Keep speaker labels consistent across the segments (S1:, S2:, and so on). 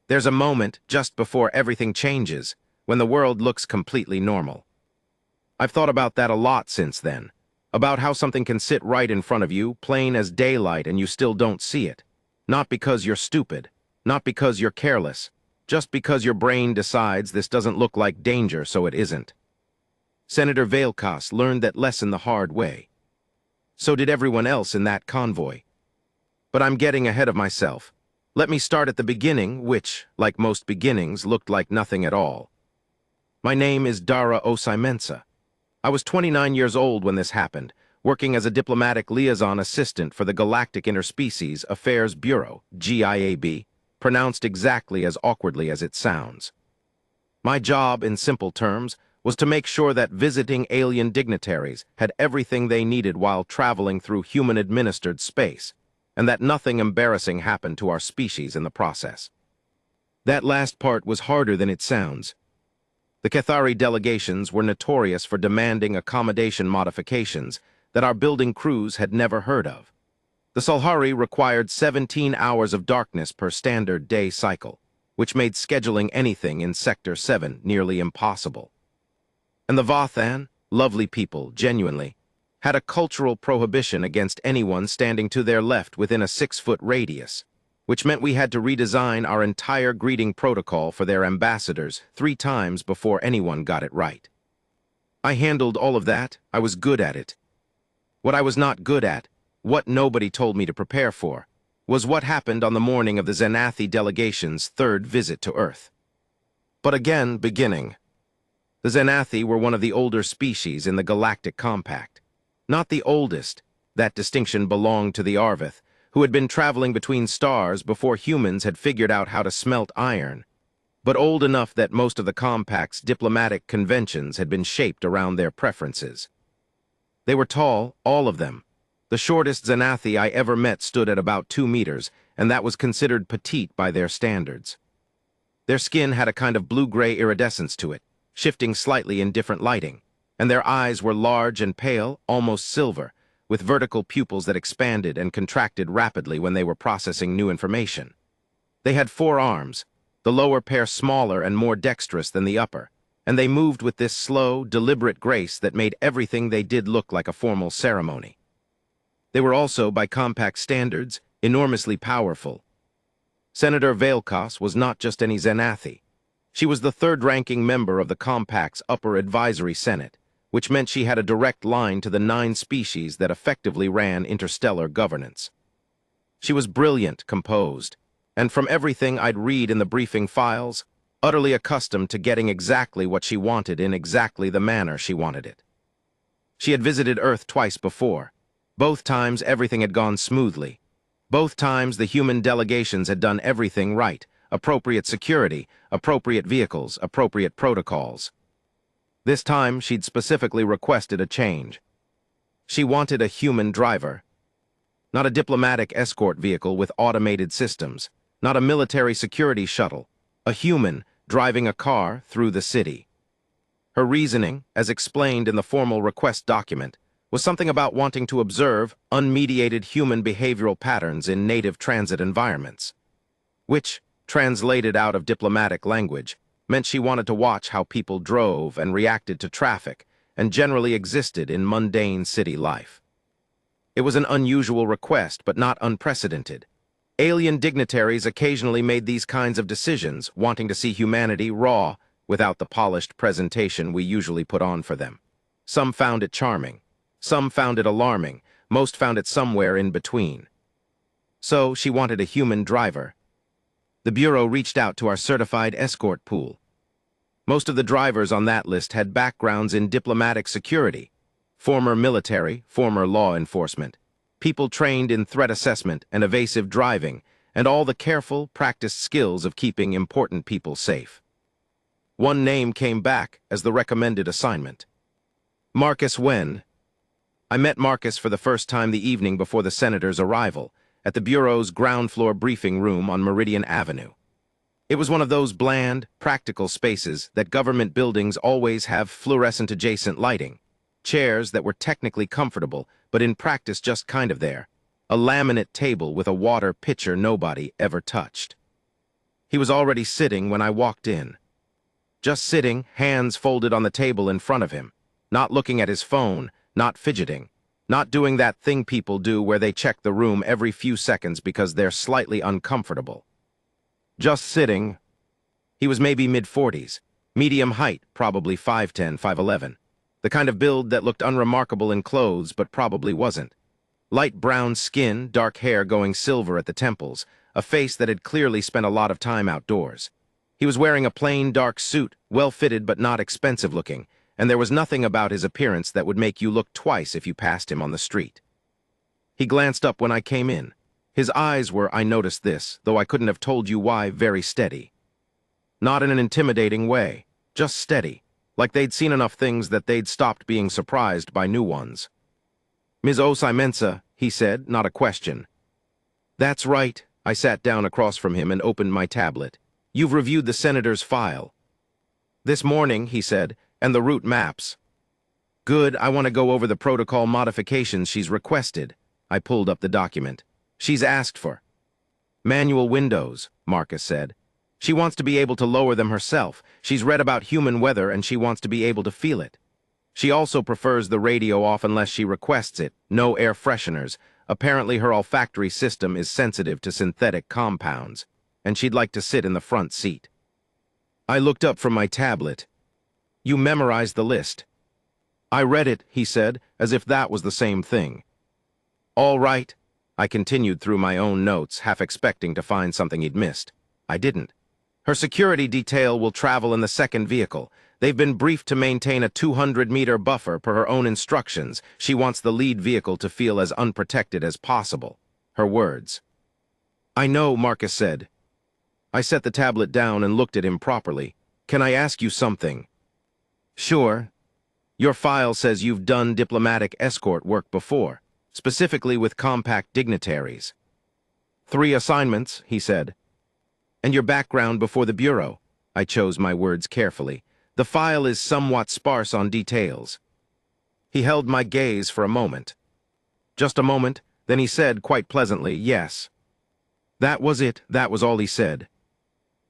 S1: There's a moment just before everything changes, when the world looks completely normal. I've thought about that a lot since then, about how something can sit right in front of you, plain as daylight, and you still don't see it. Not because you're stupid, not because you're careless, just because your brain decides this doesn't look like danger, so it isn't. Senator Veilkas learned that lesson the hard way. So did everyone else in that convoy. But I'm getting ahead of myself. Let me start at the beginning, which, like most beginnings, looked like nothing at all. My name is Dara Osimensa. I was 29 years old when this happened, working as a diplomatic liaison assistant for the Galactic Interspecies Affairs Bureau, GIAB, pronounced exactly as awkwardly as it sounds. My job, in simple terms, was to make sure that visiting alien dignitaries had everything they needed while traveling through human-administered space, and that nothing embarrassing happened to our species in the process. That last part was harder than it sounds. The Cathari delegations were notorious for demanding accommodation modifications that our building crews had never heard of. The Salhari required 17 hours of darkness per standard day cycle, which made scheduling anything in Sector 7 nearly impossible. And the Vathan, lovely people, genuinely, had a cultural prohibition against anyone standing to their left within a 6-foot radius, which meant we had to redesign our entire greeting protocol for their ambassadors 3 times before anyone got it right. I handled all of that. I was good at it. What I was not good at, what nobody told me to prepare for, was what happened on the morning of the Xanathi delegation's 3rd visit to Earth. But again, beginning. The Xanathi were one of the older species in the Galactic Compact. Not the oldest, that distinction belonged to the Arvith, who had been traveling between stars before humans had figured out how to smelt iron, but old enough that most of the Compact's diplomatic conventions had been shaped around their preferences. They were tall, all of them. The shortest Xanathi I ever met stood at about 2 meters, and that was considered petite by their standards. Their skin had a kind of blue-gray iridescence to it, shifting slightly in different lighting, and their eyes were large and pale, almost silver, with vertical pupils that expanded and contracted rapidly when they were processing new information. They had 4 arms, the lower pair smaller and more dexterous than the upper, and they moved with this slow, deliberate grace that made everything they did look like a formal ceremony. They were also, by Compact standards, enormously powerful. Senator Veilkas was not just any Xanathi. She was the 3rd-ranking member of the Compact's Upper Advisory Senate, which meant she had a direct line to the 9 species that effectively ran interstellar governance. She was brilliant, composed, and from everything I'd read in the briefing files, utterly accustomed to getting exactly what she wanted in exactly the manner she wanted it. She had visited Earth twice before. Both times everything had gone smoothly. Both times the human delegations had done everything right. Appropriate security, appropriate vehicles, appropriate protocols. This time, she'd specifically requested a change. She wanted a human driver. Not a diplomatic escort vehicle with automated systems, not a military security shuttle, a human driving a car through the city. Her reasoning, as explained in the formal request document, was something about wanting to observe unmediated human behavioral patterns in native transit environments, which, translated out of diplomatic language, meant she wanted to watch how people drove and reacted to traffic and generally existed in mundane city life. It was an unusual request, but not unprecedented. Alien dignitaries occasionally made these kinds of decisions, wanting to see humanity raw, without the polished presentation we usually put on for them. Some found it charming. Some found it alarming. Most found it somewhere in between. So she wanted a human driver. The Bureau reached out to our certified escort pool. Most of the drivers on that list had backgrounds in diplomatic security, former military, former law enforcement, people trained in threat assessment and evasive driving, and all the careful, practiced skills of keeping important people safe. One name came back as the recommended assignment. Marcus Wen. I met Marcus for the first time the evening before the senator's arrival, at the Bureau's ground-floor briefing room on Meridian Avenue. It was one of those bland, practical spaces that government buildings always have fluorescent-adjacent lighting, chairs that were technically comfortable, but in practice just kind of there, a laminate table with a water pitcher nobody ever touched. He was already sitting when I walked in. Just sitting, hands folded on the table in front of him, not looking at his phone, not fidgeting, not doing that thing people do where they check the room every few seconds because they're slightly uncomfortable. Just sitting. He was maybe mid-40s, medium height, probably 5'10", 5'11", the kind of build that looked unremarkable in clothes but probably wasn't. Light brown skin, dark hair going silver at the temples, a face that had clearly spent a lot of time outdoors. He was wearing a plain dark suit, well-fitted but not expensive-looking, and there was nothing about his appearance that would make you look twice if you passed him on the street. He glanced up when I came in. His eyes were, I noticed this, though I couldn't have told you why, very steady. Not in an intimidating way, just steady, like they'd seen enough things that they'd stopped being surprised by new ones. "Ms. Osai-Mensah," he said, not a question. "That's right." I sat down across from him and opened my tablet. "You've reviewed the senator's file." "This morning," he said, "and the route maps." "Good, I want to go over the protocol modifications she's requested." I pulled up the document. "She's asked for manual windows," Marcus said. "She wants to be able to lower them herself. She's read about human weather and she wants to be able to feel it. She also prefers the radio off unless she requests it. No air fresheners. Apparently her olfactory system is sensitive to synthetic compounds, and she'd like to sit in the front seat." I looked up from my tablet. "You memorized the list." "I read it," he said, as if that was the same thing. "All right." I continued through my own notes, half expecting to find something he'd missed. I didn't. "Her security detail will travel in the second vehicle. They've been briefed to maintain a 200-meter buffer per her own instructions. She wants the lead vehicle to feel as unprotected as possible." Her words. "I know," Marcus said. I set the tablet down and looked at him properly. "Can I ask you something?" "Sure." "Your file says you've done diplomatic escort work before, specifically with compact dignitaries." "3 assignments," he said. "And your background before the Bureau." I chose my words carefully. "The file is somewhat sparse on details." He held my gaze for a moment. Just a moment, then he said quite pleasantly, "Yes." That was it. That was all he said.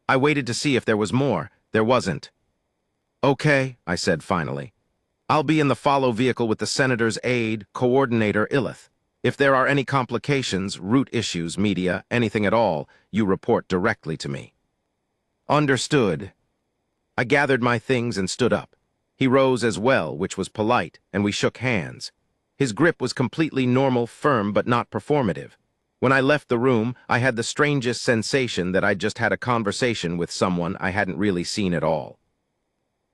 S1: I waited to see if there was more. There wasn't. "Okay," I said finally. "I'll be in the follow vehicle with the Senator's aide, Coordinator Illith. If there are any complications, route issues, media, anything at all, you report directly to me." "Understood." I gathered my things and stood up. He rose as well, which was polite, and we shook hands. His grip was completely normal, firm, but not performative. When I left the room, I had the strangest sensation that I'd just had a conversation with someone I hadn't really seen at all.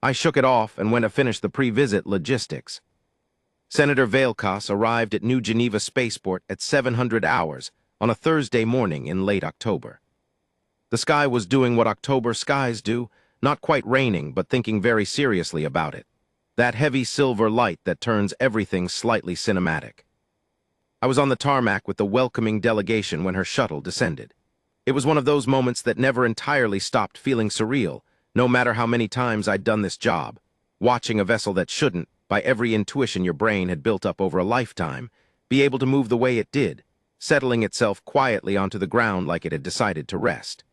S1: I shook it off and went to finish the pre-visit logistics. Senator Veilkas arrived at New Geneva Spaceport at 700 hours on a Thursday morning in late October. The sky was doing what October skies do, not quite raining, but thinking very seriously about it. That heavy silver light that turns everything slightly cinematic. I was on the tarmac with the welcoming delegation when her shuttle descended. It was one of those moments that never entirely stopped feeling surreal, no matter how many times I'd done this job. Watching a vessel that shouldn't, by every intuition your brain had built up over a lifetime, be able to move the way it did, settling itself quietly onto the ground like it had decided to rest.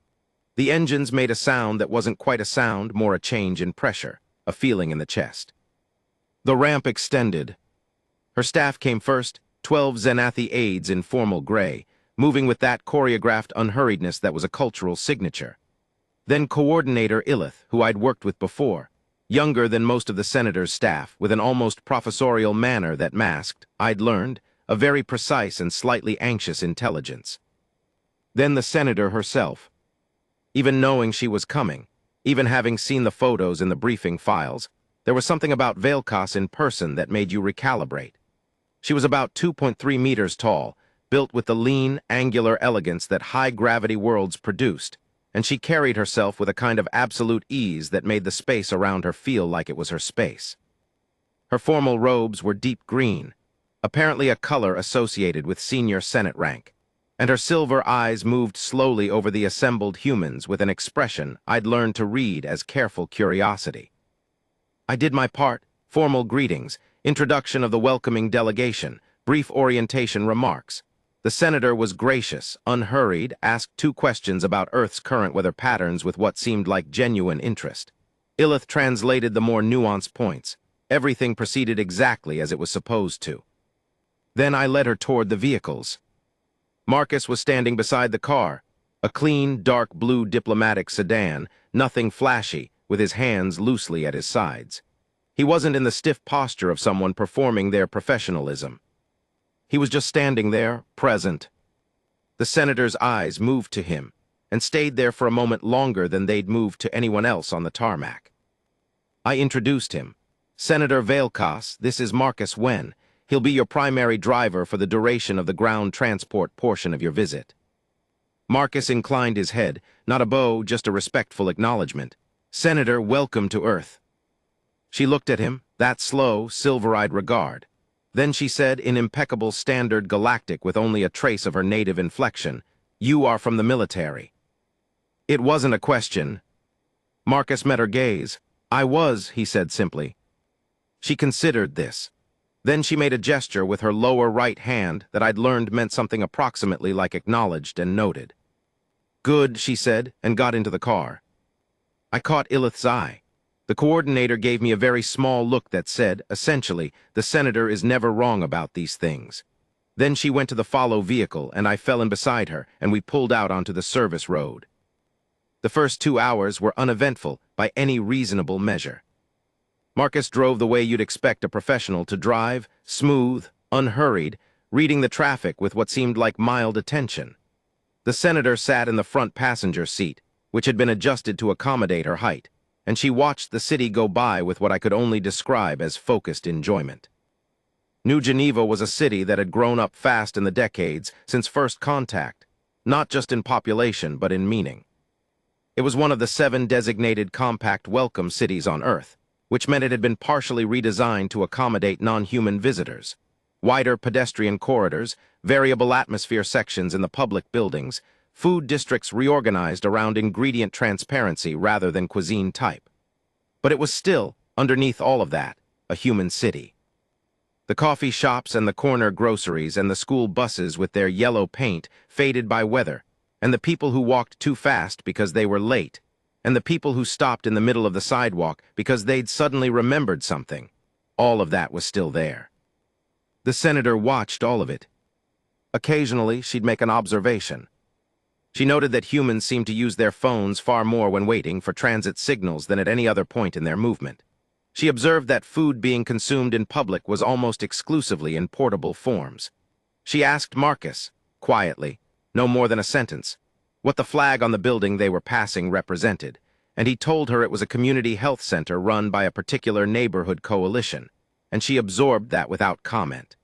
S1: The engines made a sound that wasn't quite a sound, more a change in pressure, a feeling in the chest. The ramp extended. Her staff came first, 12 Zenathi aides in formal gray, moving with that choreographed unhurriedness that was a cultural signature. Then Coordinator Illith, who I'd worked with before, younger than most of the Senator's staff, with an almost professorial manner that masked, I'd learned, a very precise and slightly anxious intelligence. Then the Senator herself. Even knowing she was coming, even having seen the photos in the briefing files, there was something about Veilkas in person that made you recalibrate. She was about 2.3 meters tall, built with the lean, angular elegance that high-gravity worlds produced, and she carried herself with a kind of absolute ease that made the space around her feel like it was her space. Her formal robes were deep green, apparently a color associated with senior Senate rank, and her silver eyes moved slowly over the assembled humans with an expression I'd learned to read as careful curiosity. I did my part, formal greetings, introduction of the welcoming delegation, brief orientation remarks. The senator was gracious, unhurried, asked 2 questions about Earth's current weather patterns with what seemed like genuine interest. Illith translated the more nuanced points. Everything proceeded exactly as it was supposed to. Then I led her toward the vehicles. Marcus was standing beside the car, a clean, dark blue diplomatic sedan, nothing flashy, with his hands loosely at his sides. He wasn't in the stiff posture of someone performing their professionalism. He was just standing there, present. The senator's eyes moved to him, and stayed there for a moment longer than they'd moved to anyone else on the tarmac. I introduced him. Senator Veilkas, this is Marcus Wen. He'll be your primary driver for the duration of the ground transport portion of your visit. Marcus inclined his head, not a bow, just a respectful acknowledgement. Senator, welcome to Earth. She looked at him, that slow, silver-eyed regard. Then she said in impeccable standard galactic with only a trace of her native inflection, "You are from the military." It wasn't a question. Marcus met her gaze. "I was," he said simply. She considered this. Then she made a gesture with her lower right hand that I'd learned meant something approximately like acknowledged and noted. "Good," she said, and got into the car. I caught Illith's eye. The coordinator gave me a very small look that said, essentially, the senator is never wrong about these things. Then she went to the follow vehicle, and I fell in beside her, and we pulled out onto the service road. The first 2 hours were uneventful by any reasonable measure. Marcus drove the way you'd expect a professional to drive, smooth, unhurried, reading the traffic with what seemed like mild attention. The senator sat in the front passenger seat, which had been adjusted to accommodate her height, and she watched the city go by with what I could only describe as focused enjoyment. New Geneva was a city that had grown up fast in the decades since first contact, not just in population but in meaning. It was one of the 7 designated compact welcome cities on Earth, which meant it had been partially redesigned to accommodate non-human visitors. Wider pedestrian corridors, variable atmosphere sections in the public buildings, food districts reorganized around ingredient transparency rather than cuisine type. But it was still, underneath all of that, a human city. The coffee shops and the corner groceries and the school buses with their yellow paint faded by weather, and the people who walked too fast because they were late, and the people who stopped in the middle of the sidewalk because they'd suddenly remembered something. All of that was still there. The senator watched all of it. Occasionally, she'd make an observation. She noted that humans seemed to use their phones far more when waiting for transit signals than at any other point in their movement. She observed that food being consumed in public was almost exclusively in portable forms. She asked Marcus, quietly, no more than a sentence, what the flag on the building they were passing represented, and he told her it was a community health center run by a particular neighborhood coalition, and she absorbed that without comment.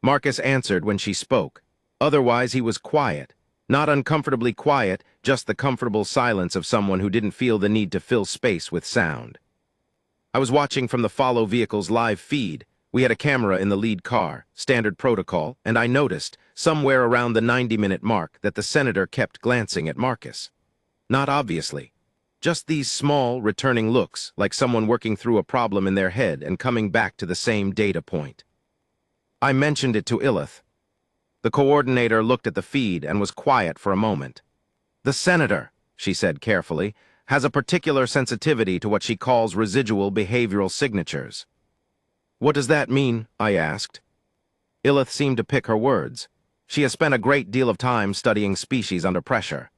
S1: Marcus answered when she spoke. Otherwise, he was quiet. Not uncomfortably quiet, just the comfortable silence of someone who didn't feel the need to fill space with sound. I was watching from the follow vehicle's live feed. We had a camera in the lead car, standard protocol, and I noticed, somewhere around the 90-minute mark, that the senator kept glancing at Marcus. Not obviously. Just these small, returning looks, like someone working through a problem in their head and coming back to the same data point. I mentioned it to Illith. The coordinator looked at the feed and was quiet for a moment. "The senator," she said carefully, "has a particular sensitivity to what she calls residual behavioral signatures." "What does that mean?" I asked. Illith seemed to pick her words. She has spent a great deal of time studying species under pressure.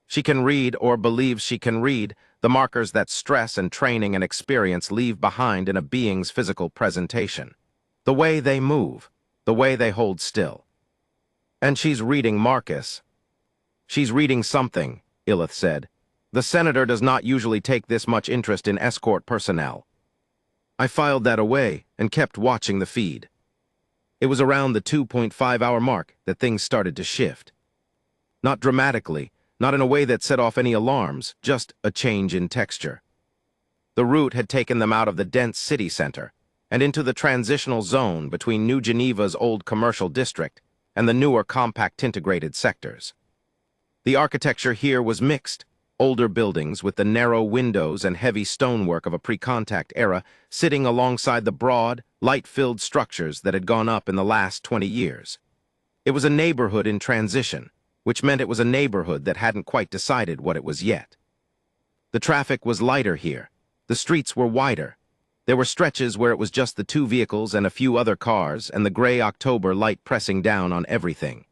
S1: She can read, or believes she can read, the markers that stress and training and experience leave behind in a being's physical presentation. The way they move, the way they hold still. And she's reading Marcus. "She's reading something," Illith said. "The senator does not usually take this much interest in escort personnel." I filed that away and kept watching the feed. It was around the 2.5-hour mark that things started to shift. Not dramatically, not in a way that set off any alarms, just a change in texture. The route had taken them out of the dense city center and into the transitional zone between New Geneva's old commercial district and the newer compact integrated sectors. The architecture here was mixed, older buildings with the narrow windows and heavy stonework of a pre-contact era sitting alongside the broad, light-filled structures that had gone up in the last 20 years. It was a neighborhood in transition, which meant it was a neighborhood that hadn't quite decided what it was yet. The traffic was lighter here. The streets were wider. There were stretches where it was just the two vehicles and a few other cars and the gray October light pressing down on everything.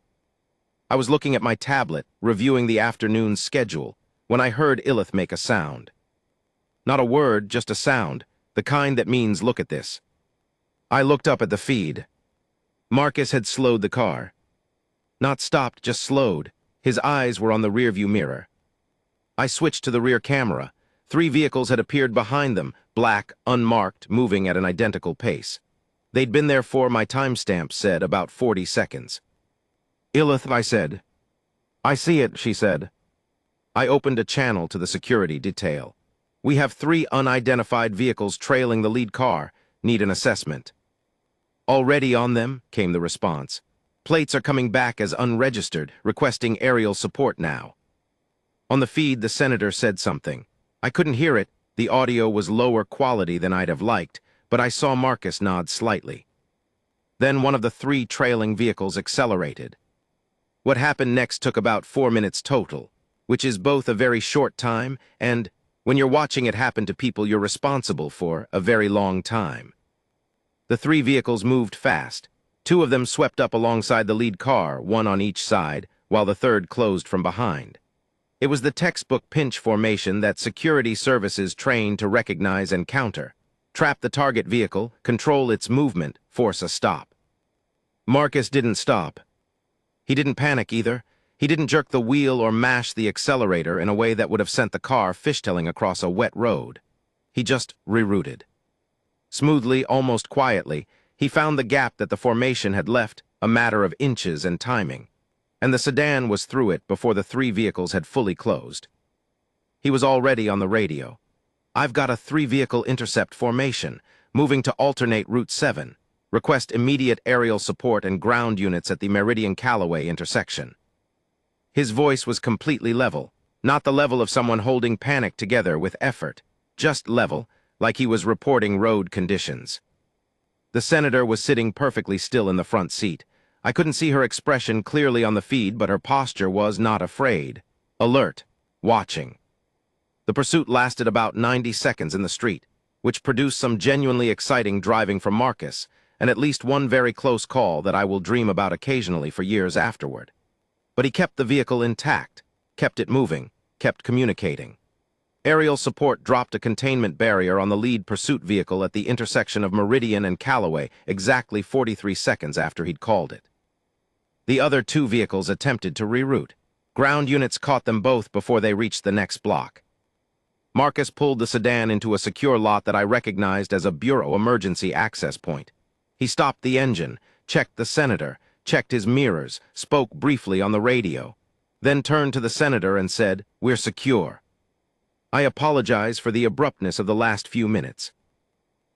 S1: I was looking at my tablet, reviewing the afternoon's schedule, when I heard Illith make a sound. Not a word, just a sound, the kind that means look at this. I looked up at the feed. Marcus had slowed the car. Not stopped, just slowed. His eyes were on the rearview mirror. I switched to the rear camera. 3 vehicles had appeared behind them, black, unmarked, moving at an identical pace. They'd been there for, my timestamp said, about 40 seconds. Illith, I said. I see it, she said. I opened a channel to the security detail. We have 3 unidentified vehicles trailing the lead car. Need an assessment. Already on them, came the response. Plates are coming back as unregistered, requesting aerial support now. On the feed, the senator said something. I couldn't hear it. The audio was lower quality than I'd have liked, but I saw Marcus nod slightly. Then one of the 3 trailing vehicles accelerated. What happened next took about 4 minutes total, which is both a very short time and, when you're watching it happen to people you're responsible for, a very long time. The 3 vehicles moved fast. 2 of them swept up alongside the lead car, 1 on each side, while the 3rd closed from behind. It was the textbook pinch formation that security services train to recognize and counter. Trap the target vehicle, control its movement, force a stop. Marcus didn't stop. He didn't panic either. He didn't jerk the wheel or mash the accelerator in a way that would have sent the car fishtailing across a wet road. He just rerouted. Smoothly, almost quietly, he found the gap that the formation had left, a matter of inches and timing, and the sedan was through it before the 3 vehicles had fully closed. He was already on the radio. I've got a 3-vehicle intercept formation, moving to alternate Route 7. Request immediate aerial support and ground units at the Meridian-Callaway intersection. His voice was completely level, not the level of someone holding panic together with effort, just level, like he was reporting road conditions. The senator was sitting perfectly still in the front seat. I couldn't see her expression clearly on the feed, but her posture was not afraid. Alert, watching. The pursuit lasted about 90 seconds in the street, which produced some genuinely exciting driving from Marcus, and at least one very close call that I will dream about occasionally for years afterward. But he kept the vehicle intact, kept it moving, kept communicating. Aerial support dropped a containment barrier on the lead pursuit vehicle at the intersection of Meridian and Callaway exactly 43 seconds after he'd called it. The other 2 vehicles attempted to reroute. Ground units caught them both before they reached the next block. Marcus pulled the sedan into a secure lot that I recognized as a bureau emergency access point. He stopped the engine, checked the senator, checked his mirrors, spoke briefly on the radio, then turned to the senator and said, "We're secure." I apologize for the abruptness of the last few minutes.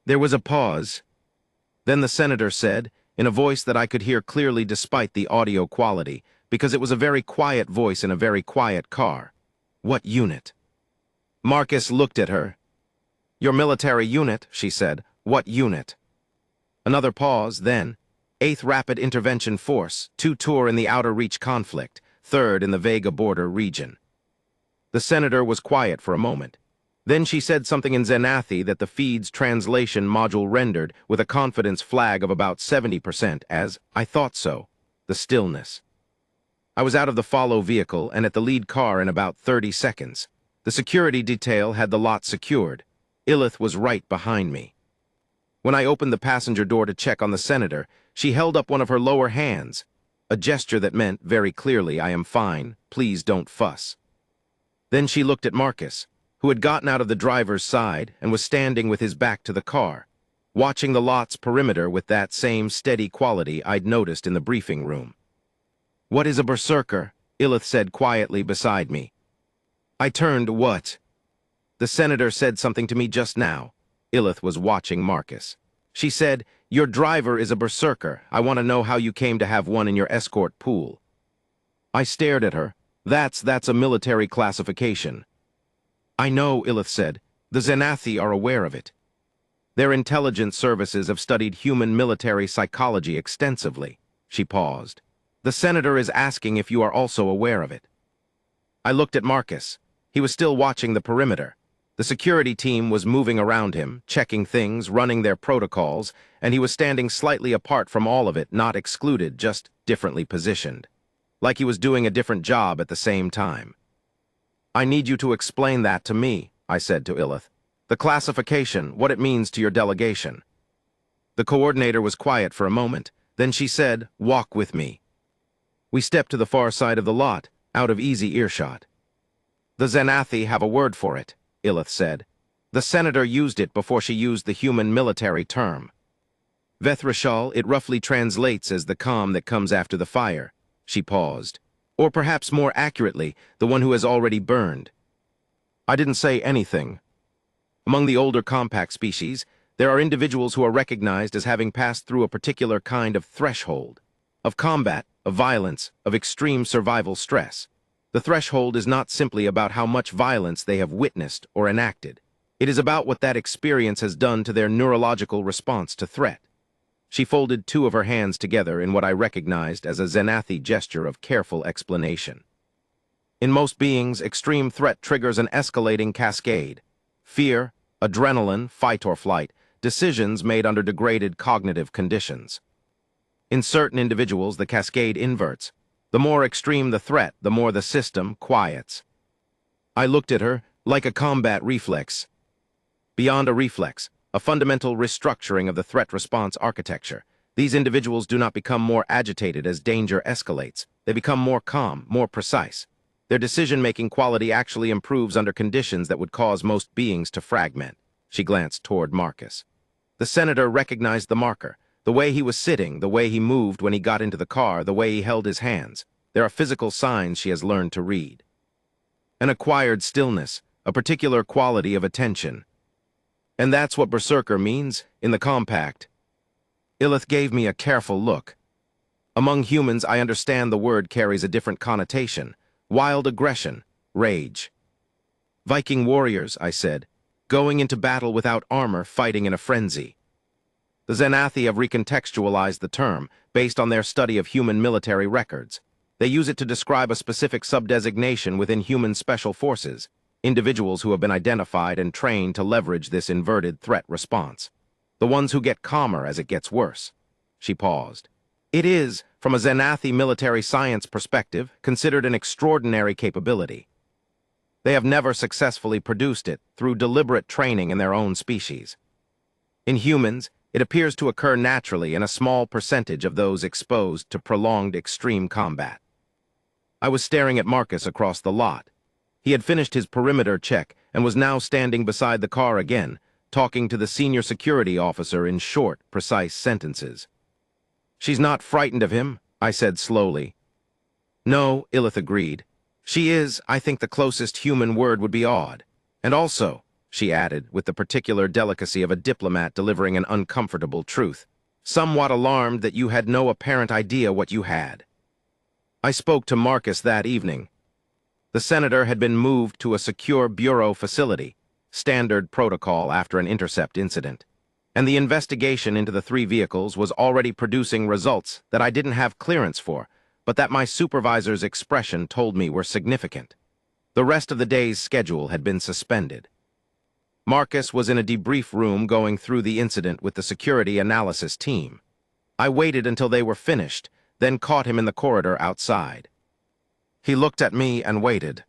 S1: There was a pause. Then the senator said, in a voice that I could hear clearly despite the audio quality, because it was a very quiet voice in a very quiet car, "What unit?" Marcus looked at her. "Your military unit," she said. "What unit?" Another pause, then, 8th Rapid Intervention Force, 2 tour in the Outer Reach conflict, 3rd in the Vega border region. The senator was quiet for a moment. Then she said something in Zenathi that the feed's translation module rendered with a confidence flag of about 70% as, "I thought so," the stillness. I was out of the follow vehicle and at the lead car in about 30 seconds. The security detail had the lot secured. Illith was right behind me. When I opened the passenger door to check on the senator, she held up one of her lower hands, a gesture that meant, very clearly, "I am fine, please don't fuss." Then she looked at Marcus, who had gotten out of the driver's side and was standing with his back to the car, watching the lot's perimeter with that same steady quality I'd noticed in the briefing room. "What is a berserker?" Illith said quietly beside me. I turned, "What?" "The senator said something to me just now." Illith was watching Marcus. She said, "Your driver is a berserker. I want to know how you came to have one in your escort pool." I stared at her. That's a military classification." "I know," Illith said. "The Zenathi are aware of it. Their intelligence services have studied human military psychology extensively." She paused. The senator is asking if you are also aware of it. I looked at Marcus. He was still watching the perimeter. The security team was moving around him, checking things, running their protocols, and he was standing slightly apart from all of it, not excluded, just differently positioned. Like he was doing a different job at the same time. I need you to explain that to me, I said to Illith. The classification, what it means to your delegation. The coordinator was quiet for a moment. Then she said, "Walk with me." We stepped to the far side of the lot, out of easy earshot. The Xanathi have a word for it, Illith said. The senator used it before she used the human military term. Vethrashal, it roughly translates as the calm that comes after the fire. She paused. Or perhaps more accurately, the one who has already burned. I didn't say anything. Among the older compact species, there are individuals who are recognized as having passed through a particular kind of threshold, of combat, of violence, of extreme survival stress. The threshold is not simply about how much violence they have witnessed or enacted. It is about what that experience has done to their neurological response to threat. She folded two of her hands together in what I recognized as a Xanathi gesture of careful explanation. In most beings, extreme threat triggers an escalating cascade. Fear, adrenaline, fight or flight, decisions made under degraded cognitive conditions. In certain individuals, the cascade inverts. The more extreme the threat, the more the system quiets. I looked at her like a combat reflex. Beyond a reflex, a fundamental restructuring of the threat response architecture. These individuals do not become more agitated as danger escalates. They become more calm, more precise. Their decision-making quality actually improves under conditions that would cause most beings to fragment. She glanced toward Marcus. The senator recognized the marker. The way he was sitting, the way he moved when he got into the car, the way he held his hands. There are physical signs she has learned to read. An acquired stillness, a particular quality of attention. And that's what Berserker means in the compact. Illith gave me a careful look. Among humans, I understand the word carries a different connotation. Wild aggression, rage. Viking warriors, I said, going into battle without armor, fighting in a frenzy. The Xanathi have recontextualized the term, based on their study of human military records. They use it to describe a specific subdesignation within human special forces, individuals who have been identified and trained to leverage this inverted threat response. The ones who get calmer as it gets worse. She paused. It is, from a Xanathi military science perspective, considered an extraordinary capability. They have never successfully produced it through deliberate training in their own species. In humans, it appears to occur naturally in a small percentage of those exposed to prolonged extreme combat. I was staring at Marcus across the lot. He had finished his perimeter check and was now standing beside the car again, talking to the senior security officer in short, precise sentences. She's not frightened of him, I said slowly. No, Illith agreed. She is, I think the closest human word would be awed. And also, she added, with the particular delicacy of a diplomat delivering an uncomfortable truth, somewhat alarmed that you had no apparent idea what you had. I spoke to Marcus that evening. The senator had been moved to a secure bureau facility, standard protocol after an intercept incident, and the investigation into the 3 vehicles was already producing results that I didn't have clearance for, but that my supervisor's expression told me were significant. The rest of the day's schedule had been suspended. Marcus was in a debrief room going through the incident with the security analysis team. I waited until they were finished, then caught him in the corridor outside. He looked at me and waited.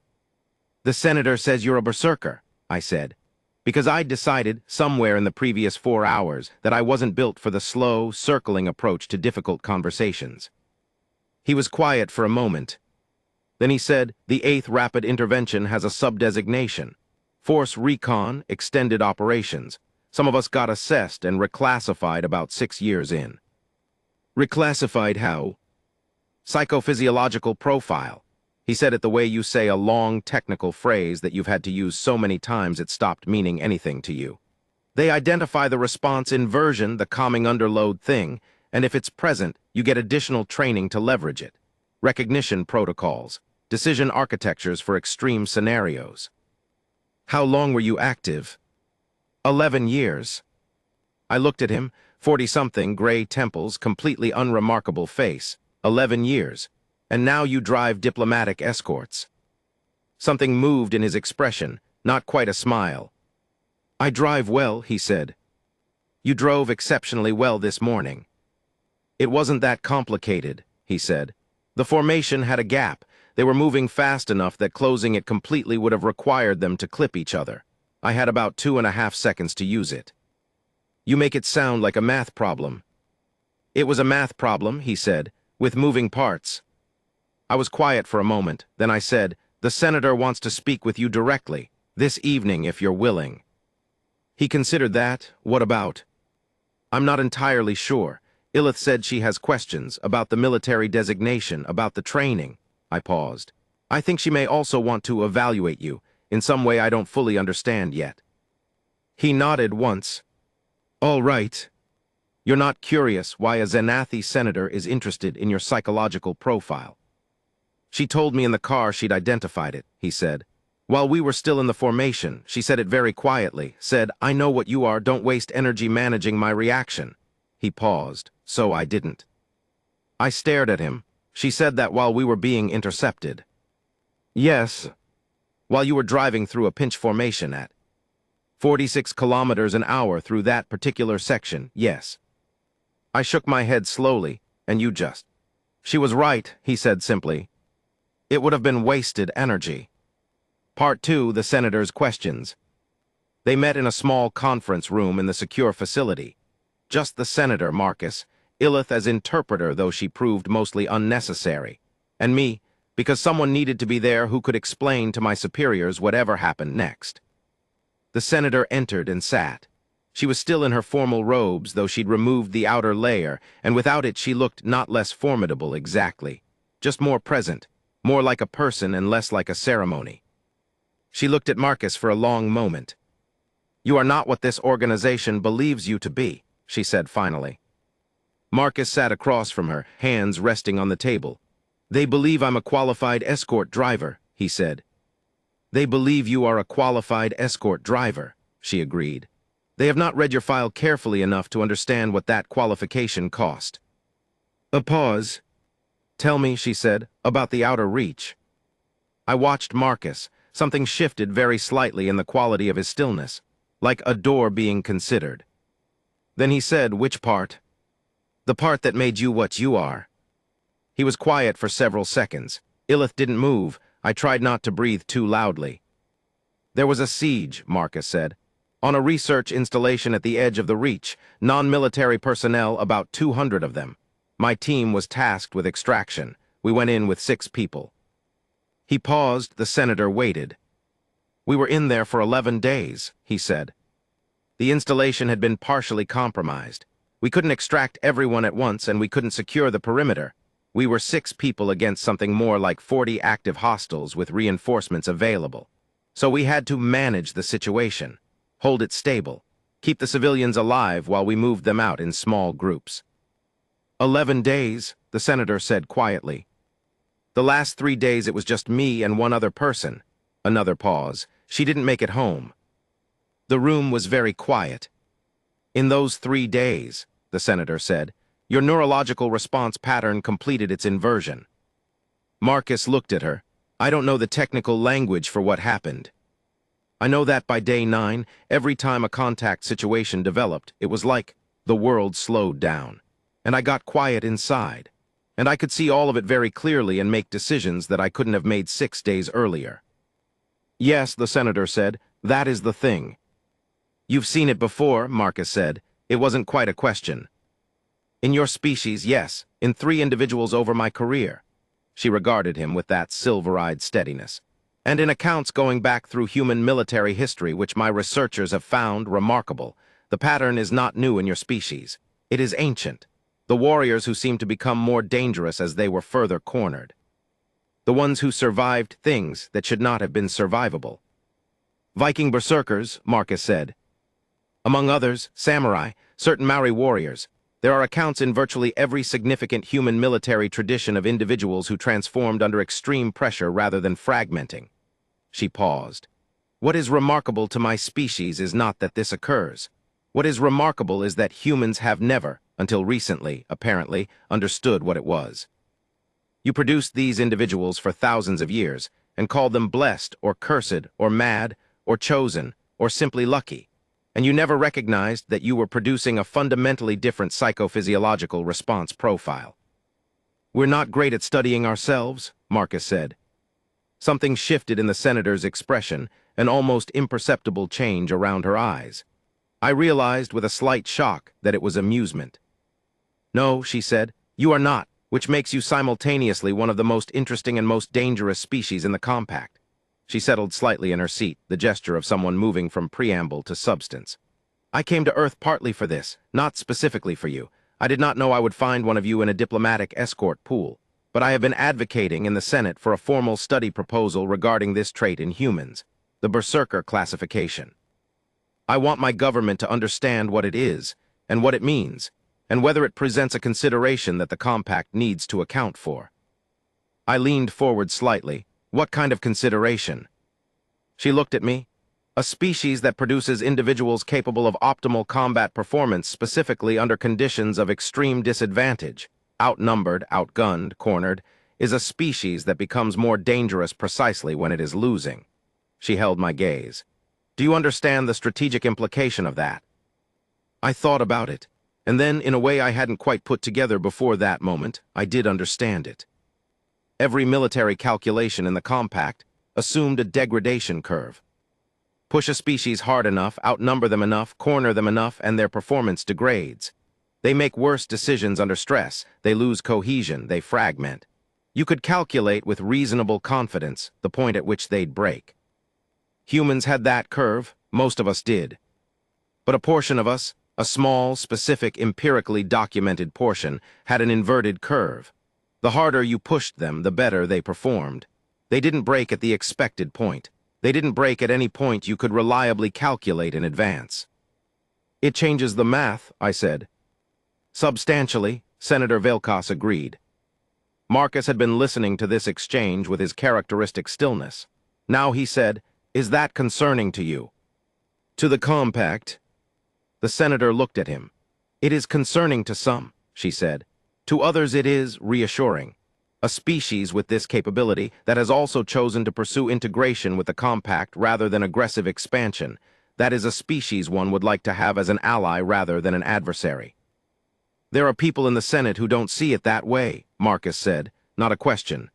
S1: The senator says you're a berserker, I said, because I'd decided somewhere in the previous 4 hours that I wasn't built for the slow, circling approach to difficult conversations. He was quiet for a moment. Then he said, the 8th Rapid Intervention has a sub-designation. Force Recon, Extended Operations. Some of us got assessed and reclassified about 6 years in. Reclassified how? Psychophysiological profile. He said it the way you say a long technical phrase that you've had to use so many times it stopped meaning anything to you. They identify the response inversion, the calming underload thing, and if it's present, you get additional training to leverage it. Recognition protocols, decision architectures for extreme scenarios. How long were you active? 11 years. I looked at him, 40-something, gray temples, completely unremarkable face. 11 years. And now you drive diplomatic escorts. Something moved in his expression, not quite a smile. I drive well, he said. You drove exceptionally well this morning. It wasn't that complicated, he said. The formation had a gap. They were moving fast enough that closing it completely would have required them to clip each other. I had about 2.5 seconds to use it. You make it sound like a math problem. It was a math problem, he said, with moving parts. I was quiet for a moment, then I said, the senator wants to speak with you directly, this evening if you're willing. He considered that. What about? I'm not entirely sure. Illith said she has questions about the military designation, about the training. I paused. I think she may also want to evaluate you, in some way I don't fully understand yet. He nodded once. All right. You're not curious why a Xanathi senator is interested in your psychological profile. She told me in the car she'd identified it, he said. While we were still in the formation, she said it very quietly, said, I know what you are, don't waste energy managing my reaction. He paused, so I didn't. I stared at him. She said that while we were being intercepted. Yes, while you were driving through a pinch formation at 46 kilometers an hour through that particular section, yes. I shook my head slowly, and you just. She was right, he said simply. It would have been wasted energy. Part 2, the senator's questions. They met in a small conference room in the secure facility. Just the senator, Marcus, Illith as interpreter, though she proved mostly unnecessary, and me, because someone needed to be there who could explain to my superiors whatever happened next. The senator entered and sat. She was still in her formal robes, though she'd removed the outer layer, and without it she looked not less formidable exactly, just more present, more like a person and less like a ceremony. She looked at Marcus for a long moment. You are not what this organization believes you to be, she said finally. Marcus sat across from her, hands resting on the table. They believe I'm a qualified escort driver, he said. They believe you are a qualified escort driver, she agreed. They have not read your file carefully enough to understand what that qualification cost. A pause. Tell me, she said, about the outer reach. I watched Marcus. Something shifted very slightly in the quality of his stillness, like a door being considered. Then he said, which part? The part that made you what you are. He was quiet for several seconds. Illith didn't move. I tried not to breathe too loudly. There was a siege, Marcus said. On a research installation at the edge of the reach, non-military personnel, about 200 of them. My team was tasked with extraction. We went in with 6 people. He paused, the senator waited. We were in there for 11 days, he said. The installation had been partially compromised. We couldn't extract everyone at once and we couldn't secure the perimeter. We were 6 people against something more like 40 active hostiles with reinforcements available. So we had to manage the situation, hold it stable, keep the civilians alive while we moved them out in small groups. 11 days, the senator said quietly. The last 3 days it was just me and one other person. Another pause. She didn't make it home. The room was very quiet. In those 3 days, the senator said, your neurological response pattern completed its inversion. Marcus looked at her. I don't know the technical language for what happened. I know that by day 9, every time a contact situation developed, it was like the world slowed down. And I got quiet inside. And I could see all of it very clearly and make decisions that I couldn't have made 6 days earlier. Yes, the senator said, that is the thing. You've seen it before, Marcus said. It wasn't quite a question. In your species, yes, in 3 individuals over my career. She regarded him with that silver-eyed steadiness. And in accounts going back through human military history, which my researchers have found remarkable, the pattern is not new in your species. It is ancient. The warriors who seemed to become more dangerous as they were further cornered. The ones who survived things that should not have been survivable. Viking berserkers, Marcus said. Among others, samurai, certain Maori warriors. There are accounts in virtually every significant human military tradition of individuals who transformed under extreme pressure rather than fragmenting. She paused. What is remarkable to my species is not that this occurs. What is remarkable is that humans have never, until recently, apparently, understood what it was. You produced these individuals for thousands of years and called them blessed or cursed or mad or chosen or simply lucky, and you never recognized that you were producing a fundamentally different psychophysiological response profile. We're not great at studying ourselves, Marcus said. Something shifted in the senator's expression, an almost imperceptible change around her eyes. I realized with a slight shock that it was amusement. No, she said, you are not, which makes you simultaneously one of the most interesting and most dangerous species in the compact. She settled slightly in her seat, the gesture of someone moving from preamble to substance. I came to Earth partly for this, not specifically for you. I did not know I would find one of you in a diplomatic escort pool, but I have been advocating in the Senate for a formal study proposal regarding this trait in humans, the Berserker classification. I want my government to understand what it is, and what it means, and whether it presents a consideration that the compact needs to account for. I leaned forward slightly. What kind of consideration? She looked at me. A species that produces individuals capable of optimal combat performance specifically under conditions of extreme disadvantage, outnumbered, outgunned, cornered, is a species that becomes more dangerous precisely when it is losing. She held my gaze. Do you understand the strategic implication of that? I thought about it, and then, in a way I hadn't quite put together before that moment, I did understand it. Every military calculation in the compact assumed a degradation curve. Push a species hard enough, outnumber them enough, corner them enough, and their performance degrades. They make worse decisions under stress, they lose cohesion, they fragment. You could calculate with reasonable confidence the point at which they'd break. Humans had that curve, most of us did. But a portion of us, a small, specific, empirically documented portion, had an inverted curve. The harder you pushed them, the better they performed. They didn't break at the expected point. They didn't break at any point you could reliably calculate in advance. It changes the math, I said. Substantially, Senator Vilkas agreed. Marcus had been listening to this exchange with his characteristic stillness. Now he said, "Is that concerning to you?" "To the compact." The senator looked at him. "It is concerning to some," she said. "To others it is reassuring. A species with this capability that has also chosen to pursue integration with the compact rather than aggressive expansion, that is a species one would like to have as an ally rather than an adversary." "There are people in the Senate who don't see it that way," Marcus said, not a question.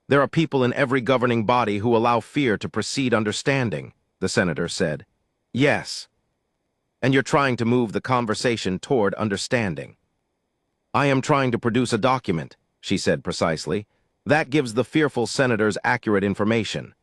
S1: "There are people in every governing body who allow fear to precede understanding," the senator said. "Yes. And you're trying to move the conversation toward understanding." "I am trying to produce a document," she said precisely, "that gives the fearful senators accurate information.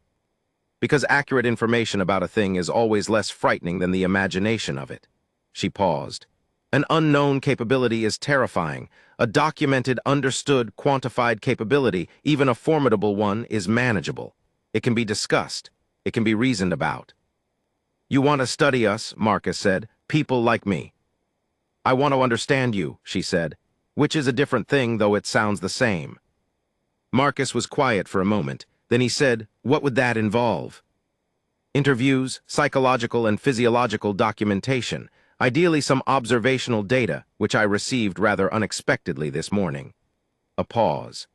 S1: Because accurate information about a thing is always less frightening than the imagination of it." She paused. "An unknown capability is terrifying. A documented, understood, quantified capability, even a formidable one, is manageable. It can be discussed. It can be reasoned about." "You want to study us," Marcus said, "people like me." "I want to understand you," she said, which is a different thing, though it sounds the same. Marcus was quiet for a moment. Then he said, "What would that involve?" "Interviews, psychological and physiological documentation, ideally some observational data, which I received rather unexpectedly this morning." A pause.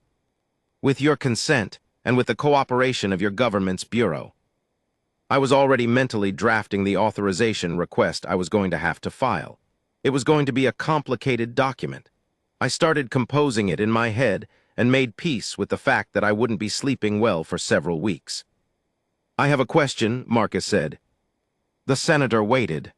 S1: "With your consent, and with the cooperation of your government's bureau." I was already mentally drafting the authorization request I was going to have to file. It was going to be a complicated document. I started composing it in my head and made peace with the fact that I wouldn't be sleeping well for several weeks. "I have a question," Marcus said. The senator waited.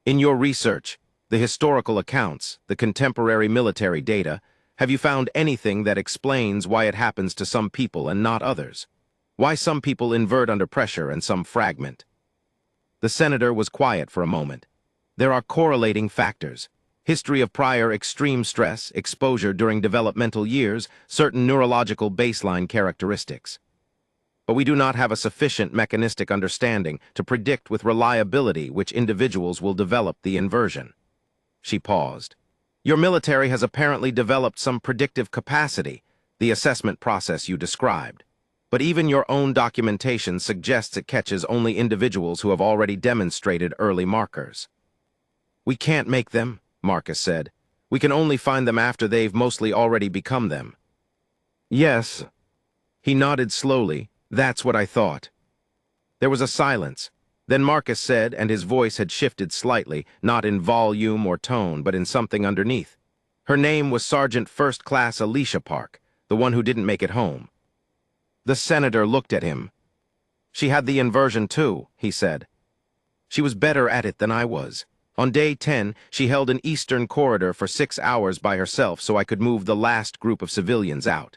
S1: "In your research, the historical accounts, the contemporary military data, have you found anything that explains why it happens to some people and not others? Why some people invert under pressure and some fragment?" The senator was quiet for a moment. "There are correlating factors. History of prior extreme stress, exposure during developmental years, certain neurological baseline characteristics. But we do not have a sufficient mechanistic understanding to predict with reliability which individuals will develop the inversion." She paused. "Your military has apparently developed some predictive capacity, the assessment process you described. But even your own documentation suggests it catches only individuals who have already demonstrated early markers." "We can't make them," Marcus said. "We can only find them after they've mostly already become them." Yes. He nodded slowly. That's what I thought. There was a silence. Then Marcus said, and his voice had shifted slightly, not in volume or tone, but in something underneath. Her name was Sergeant First Class Alicia Park, the one who didn't make it home. The senator looked at him. She had the inversion too, he said. She was better at it than I was. On day 10, she held an eastern corridor for 6 hours by herself so I could move the last group of civilians out.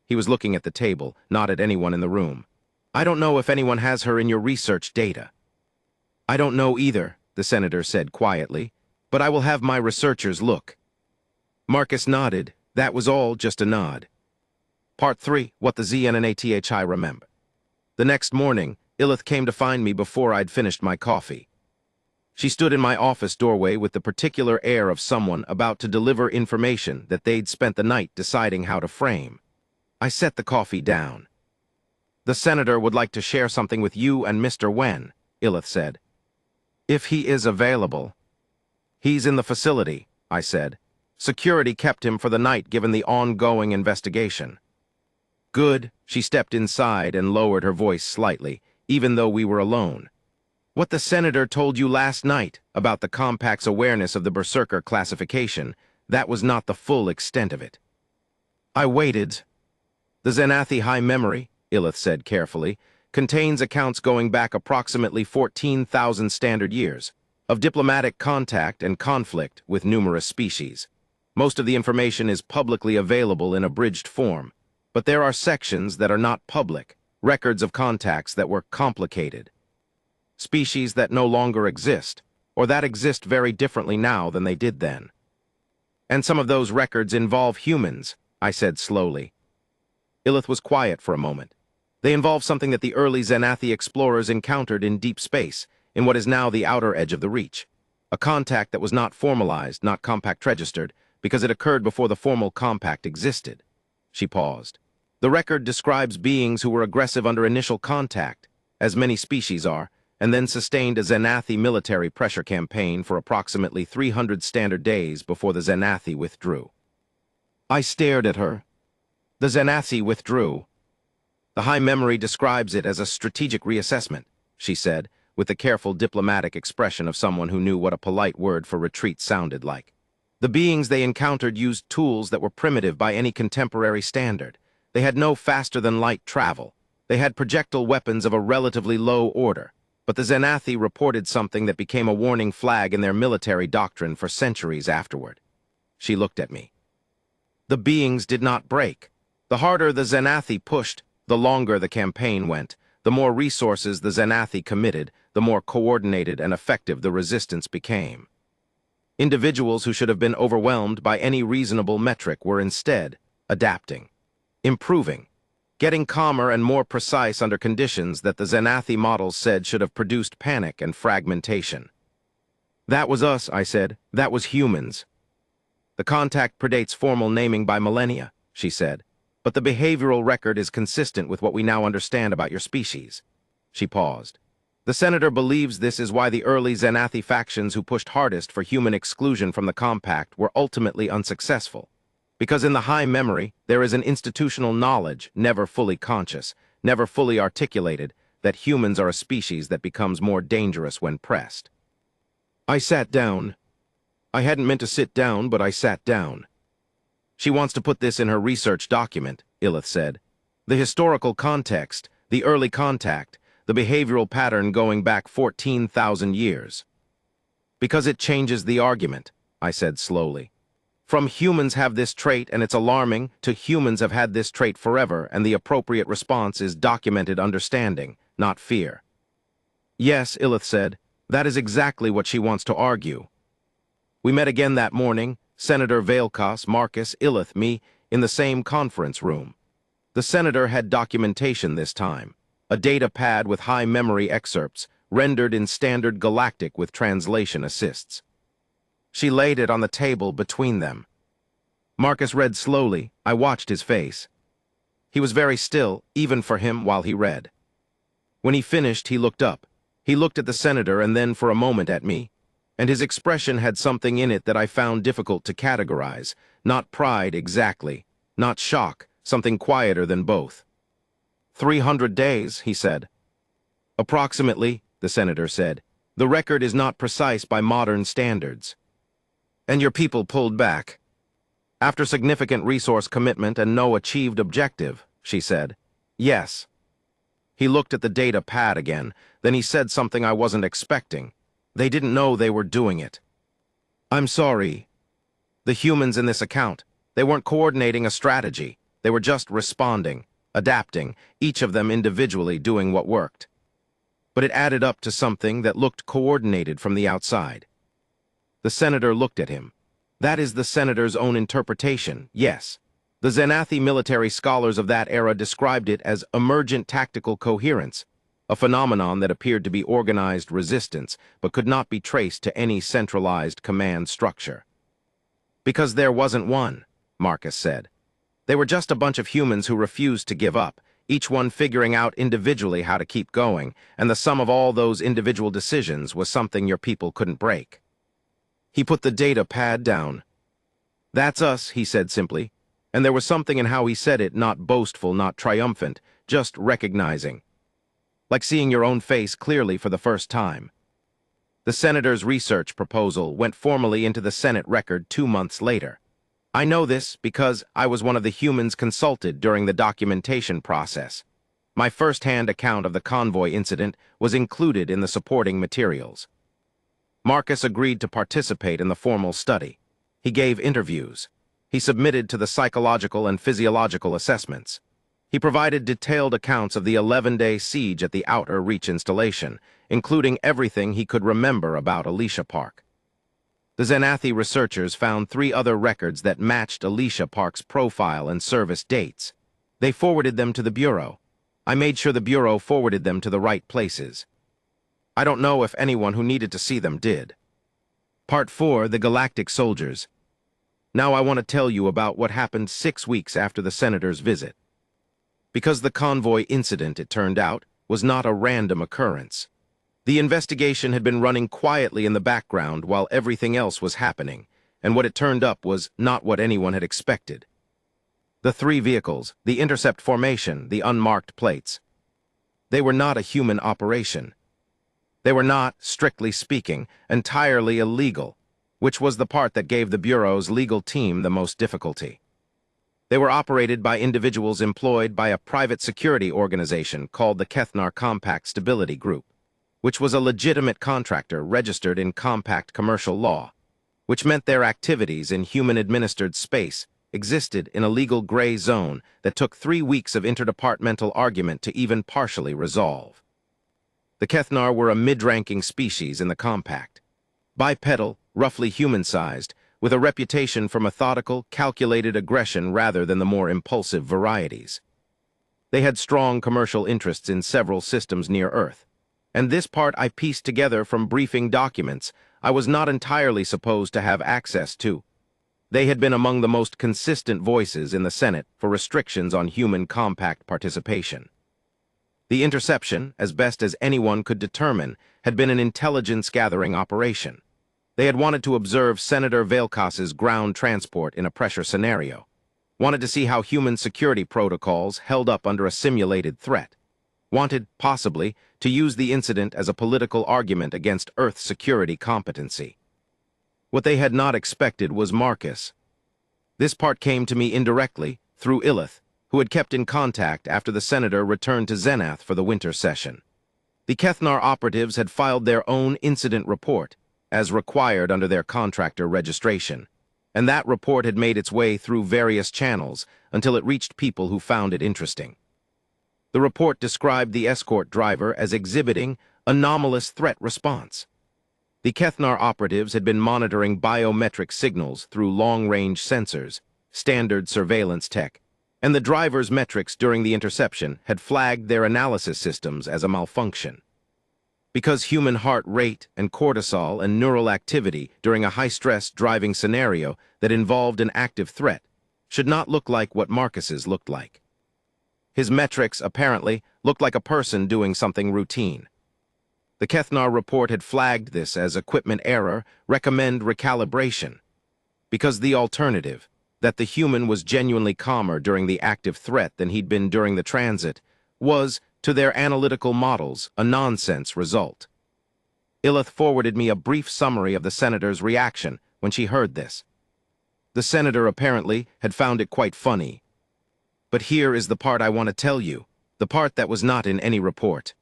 S1: He was looking at the table, not at anyone in the room. I don't know if anyone has her in your research data. I don't know either, the senator said quietly, but I will have my researchers look. Marcus nodded. That was all just a nod. Part 3, what the ZNNATHI remember. The next morning, Ilith came to find me before I'd finished my coffee. She stood in my office doorway with the particular air of someone about to deliver information that they'd spent the night deciding how to frame. I set the coffee down. The senator would like to share something with you and Mr. Wen, Ilith said. If he is available. He's in the facility, I said. Security kept him for the night given the ongoing investigation. Good, she stepped inside and lowered her voice slightly, even though we were alone. What the senator told you last night about the Compact's awareness of the Berserker classification, that was not the full extent of it. I waited. The Zenathi High Memory, Ilith said carefully, contains accounts going back approximately 14,000 standard years, of diplomatic contact and conflict with numerous species. Most of the information is publicly available in abridged form, but there are sections that are not public, records of contacts that were complicated. Species that no longer exist, or that exist very differently now than they did then. And some of those records involve humans, I said slowly. Ilith was quiet for a moment. They involve something that the early Zenathi explorers encountered in deep space, in what is now the outer edge of the Reach. A contact that was not formalized, not compact registered, because it occurred before the formal compact existed. She paused. The record describes beings who were aggressive under initial contact, as many species are, and then sustained a Zenathi military pressure campaign for approximately 300 standard days before the Zenathi withdrew. I stared at her. The Zenathi withdrew. The High Memory describes it as a strategic reassessment, she said, with the careful diplomatic expression of someone who knew what a polite word for retreat sounded like. The beings they encountered used tools that were primitive by any contemporary standard. They had no faster-than-light travel. They had projectile weapons of a relatively low order. But the Zenathi reported something that became a warning flag in their military doctrine for centuries afterward. She looked at me. The beings did not break. The harder the Zenathi pushed, the longer the campaign went. The more resources the Zenathi committed, the more coordinated and effective the resistance became. Individuals who should have been overwhelmed by any reasonable metric were instead adapting, improving, getting calmer and more precise under conditions that the Zenathi models said should have produced panic and fragmentation. That was us, I said. That was humans. The contact predates formal naming by millennia, she said, but the behavioral record is consistent with what we now understand about your species. She paused. The senator believes this is why the early Zenathi factions who pushed hardest for human exclusion from the compact were ultimately unsuccessful. Because in the High Memory, there is an institutional knowledge, never fully conscious, never fully articulated, that humans are a species that becomes more dangerous when pressed. I sat down. I hadn't meant to sit down, but I sat down. She wants to put this in her research document, Ilith said. The historical context, the early contact, the behavioral pattern going back 14,000 years. Because it changes the argument, I said slowly. From humans have this trait and it's alarming to humans have had this trait forever and the appropriate response is documented understanding, not fear. Yes, Ilith said, that is exactly what she wants to argue. We met again that morning, Senator Veilkas, Marcus, Ilith, me, in the same conference room. The senator had documentation this time, a data pad with high memory excerpts, rendered in standard galactic with translation assists. She laid it on the table between them. Marcus read slowly. I watched his face. He was very still, even for him, while he read. When he finished, he looked up. He looked at the senator and then for a moment at me, and his expression had something in it that I found difficult to categorize. Not pride exactly, not shock, something quieter than both. 300 days, he said. Approximately, the senator said. The record is not precise by modern standards. And your people pulled back. After significant resource commitment and no achieved objective, she said. Yes. He looked at the data pad again, then he said something I wasn't expecting. They didn't know they were doing it. I'm sorry. The humans in this account, they weren't coordinating a strategy. They were just responding, adapting, each of them individually doing what worked. But it added up to something that looked coordinated from the outside. The senator looked at him. That is the senator's own interpretation, yes. The Xanathi military scholars of that era described it as emergent tactical coherence, a phenomenon that appeared to be organized resistance but could not be traced to any centralized command structure. Because there wasn't one, Marcus said. They were just a bunch of humans who refused to give up, each one figuring out individually how to keep going, and the sum of all those individual decisions was something your people couldn't break. He put the data pad down. That's us, he said simply, and there was something in how he said it, not boastful, not triumphant, just recognizing. Like seeing your own face clearly for the first time. The senator's research proposal went formally into the Senate record 2 months later. I know this because I was one of the humans consulted during the documentation process. My first-hand account of the convoy incident was included in the supporting materials. Marcus agreed to participate in the formal study. He gave interviews. He submitted to the psychological and physiological assessments. He provided detailed accounts of the 11-day siege at the Outer Reach installation, including everything he could remember about Alicia Park. The Xanathi researchers found 3 other records that matched Alicia Park's profile and service dates. They forwarded them to the Bureau. I made sure the Bureau forwarded them to the right places. I don't know if anyone who needed to see them did. Part 4, The Galactic Soldiers. Now I want to tell you about what happened 6 weeks after the senator's visit. Because the convoy incident, it turned out, was not a random occurrence. The investigation had been running quietly in the background while everything else was happening, and what it turned up was not what anyone had expected. The 3 vehicles, the intercept formation, the unmarked plates. They were not a human operation. They were not, strictly speaking, entirely illegal, which was the part that gave the Bureau's legal team the most difficulty. They were operated by individuals employed by a private security organization called the Kethnar Compact Stability Group, which was a legitimate contractor registered in compact commercial law, which meant their activities in human-administered space existed in a legal gray zone that took 3 weeks of interdepartmental argument to even partially resolve. The Kethnar were a mid-ranking species in the compact. Bipedal, roughly human-sized, with a reputation for methodical, calculated aggression rather than the more impulsive varieties. They had strong commercial interests in several systems near Earth, and this part I pieced together from briefing documents I was not entirely supposed to have access to. They had been among the most consistent voices in the Senate for restrictions on human compact participation. The interception, as best as anyone could determine, had been an intelligence-gathering operation. They had wanted to observe Senator Velkas's ground transport in a pressure scenario, wanted to see how human security protocols held up under a simulated threat, wanted, possibly, to use the incident as a political argument against Earth security competency. What they had not expected was Marcus. This part came to me indirectly, through Illith, who had kept in contact after the senator returned to Xanath for the winter session. The Kethnar operatives had filed their own incident report, as required under their contractor registration, and that report had made its way through various channels until it reached people who found it interesting. The report described the escort driver as exhibiting anomalous threat response. The Kethnar operatives had been monitoring biometric signals through long-range sensors, standard surveillance tech, and the driver's metrics during the interception had flagged their analysis systems as a malfunction. Because human heart rate and cortisol and neural activity during a high-stress driving scenario that involved an active threat should not look like what Marcus's looked like. His metrics, apparently, looked like a person doing something routine. The Kethnar report had flagged this as equipment error, recommend recalibration. Because the alternative, that the human was genuinely calmer during the active threat than he'd been during the transit, was, to their analytical models, a nonsense result. Ilith forwarded me a brief summary of the senator's reaction when she heard this. The senator apparently had found it quite funny. But here is the part I want to tell you, the part that was not in any report.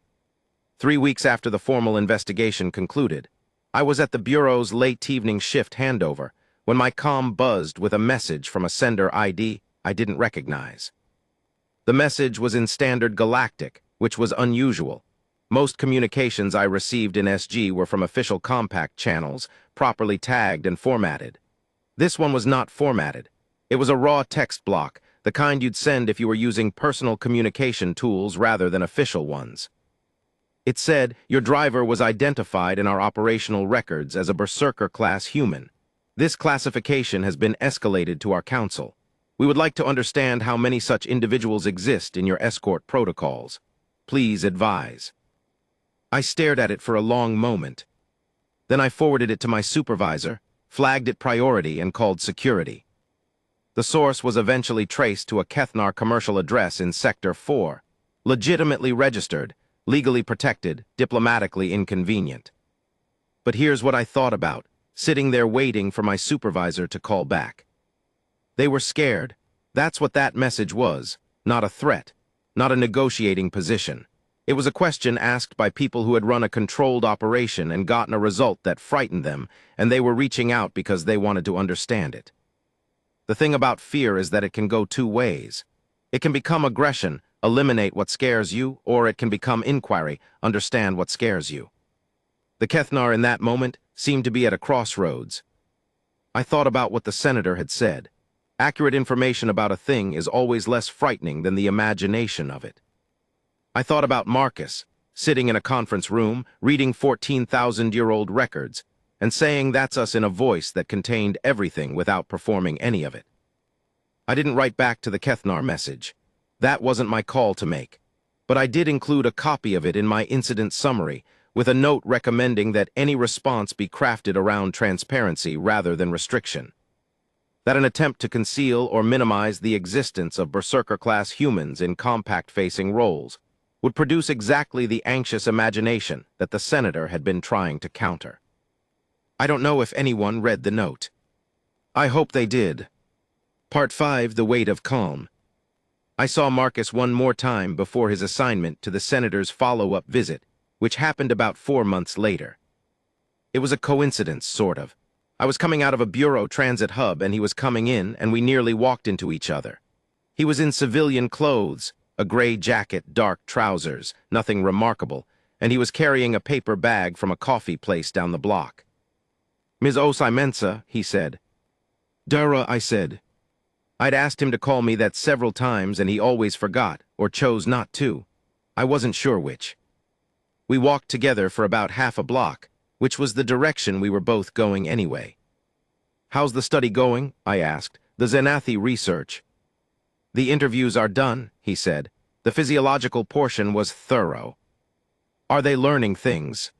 S1: 3 weeks after the formal investigation concluded, I was at the Bureau's late evening shift handover when my comm buzzed with a message from a sender ID I didn't recognize. The message was in Standard Galactic, which was unusual. Most communications I received in SG were from official compact channels, properly tagged and formatted. This one was not formatted. It was a raw text block, the kind you'd send if you were using personal communication tools rather than official ones. It said, your driver was identified in our operational records as a Berserker-class human. This classification has been escalated to our council. We would like to understand how many such individuals exist in your escort protocols. Please advise. I stared at it for a long moment. Then I forwarded it to my supervisor, flagged it priority, and called security. The source was eventually traced to a Kethnar commercial address in Sector 4, legitimately registered, legally protected, diplomatically inconvenient. But here's what I thought about, sitting there waiting for my supervisor to call back. They were scared. That's what that message was, not a threat, not a negotiating position. It was a question asked by people who had run a controlled operation and gotten a result that frightened them, and they were reaching out because they wanted to understand it. The thing about fear is that it can go 2 ways. It can become aggression, eliminate what scares you, or it can become inquiry, understand what scares you. The Kethnar in that moment seemed to be at a crossroads. I thought about what the senator had said. Accurate information about a thing is always less frightening than the imagination of it. I thought about Marcus, sitting in a conference room, reading 14,000-year-old records, and saying that's us in a voice that contained everything without performing any of it. I didn't write back to the Kethnar message. That wasn't my call to make. But I did include a copy of it in my incident summary, with a note recommending that any response be crafted around transparency rather than restriction. That an attempt to conceal or minimize the existence of Berserker-class humans in compact-facing roles would produce exactly the anxious imagination that the senator had been trying to counter. I don't know if anyone read the note. I hope they did. Part 5, The Weight of Calm. I saw Marcus one more time before his assignment to the senator's follow-up visit, which happened about 4 months later. It was a coincidence, sort of. I was coming out of a bureau transit hub and he was coming in, and we nearly walked into each other. He was in civilian clothes, a gray jacket, dark trousers, nothing remarkable, and he was carrying a paper bag from a coffee place down the block. Ms. Osimensa, he said. Dara, I said. I'd asked him to call me that several times and he always forgot, or chose not to. I wasn't sure which. We walked together for about half a block, which was the direction we were both going anyway. How's the study going? I asked. The Xanathi research. The interviews are done, he said. The physiological portion was thorough. Are they learning things?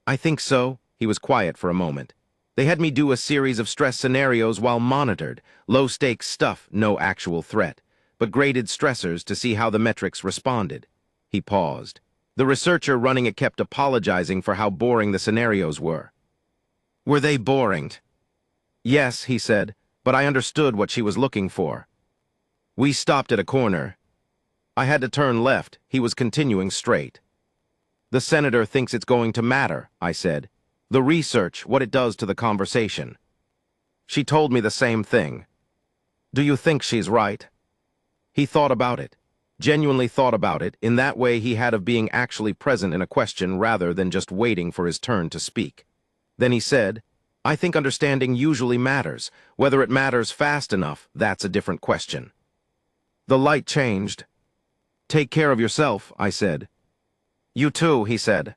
S1: I think so. He was quiet for a moment. They had me do a series of stress scenarios while monitored, low-stakes stuff, no actual threat, but graded stressors to see how the metrics responded. He paused. The researcher running it kept apologizing for how boring the scenarios were. Were they boring? Yes, he said, but I understood what she was looking for. We stopped at a corner. I had to turn left. He was continuing straight. The senator thinks it's going to matter, I said. The research, what it does to the conversation. She told me the same thing. Do you think she's right? He thought about it, genuinely thought about it, in that way he had of being actually present in a question rather than just waiting for his turn to speak. Then he said, I think understanding usually matters. Whether it matters fast enough, that's a different question. The light changed. Take care of yourself, I said. You too, he said.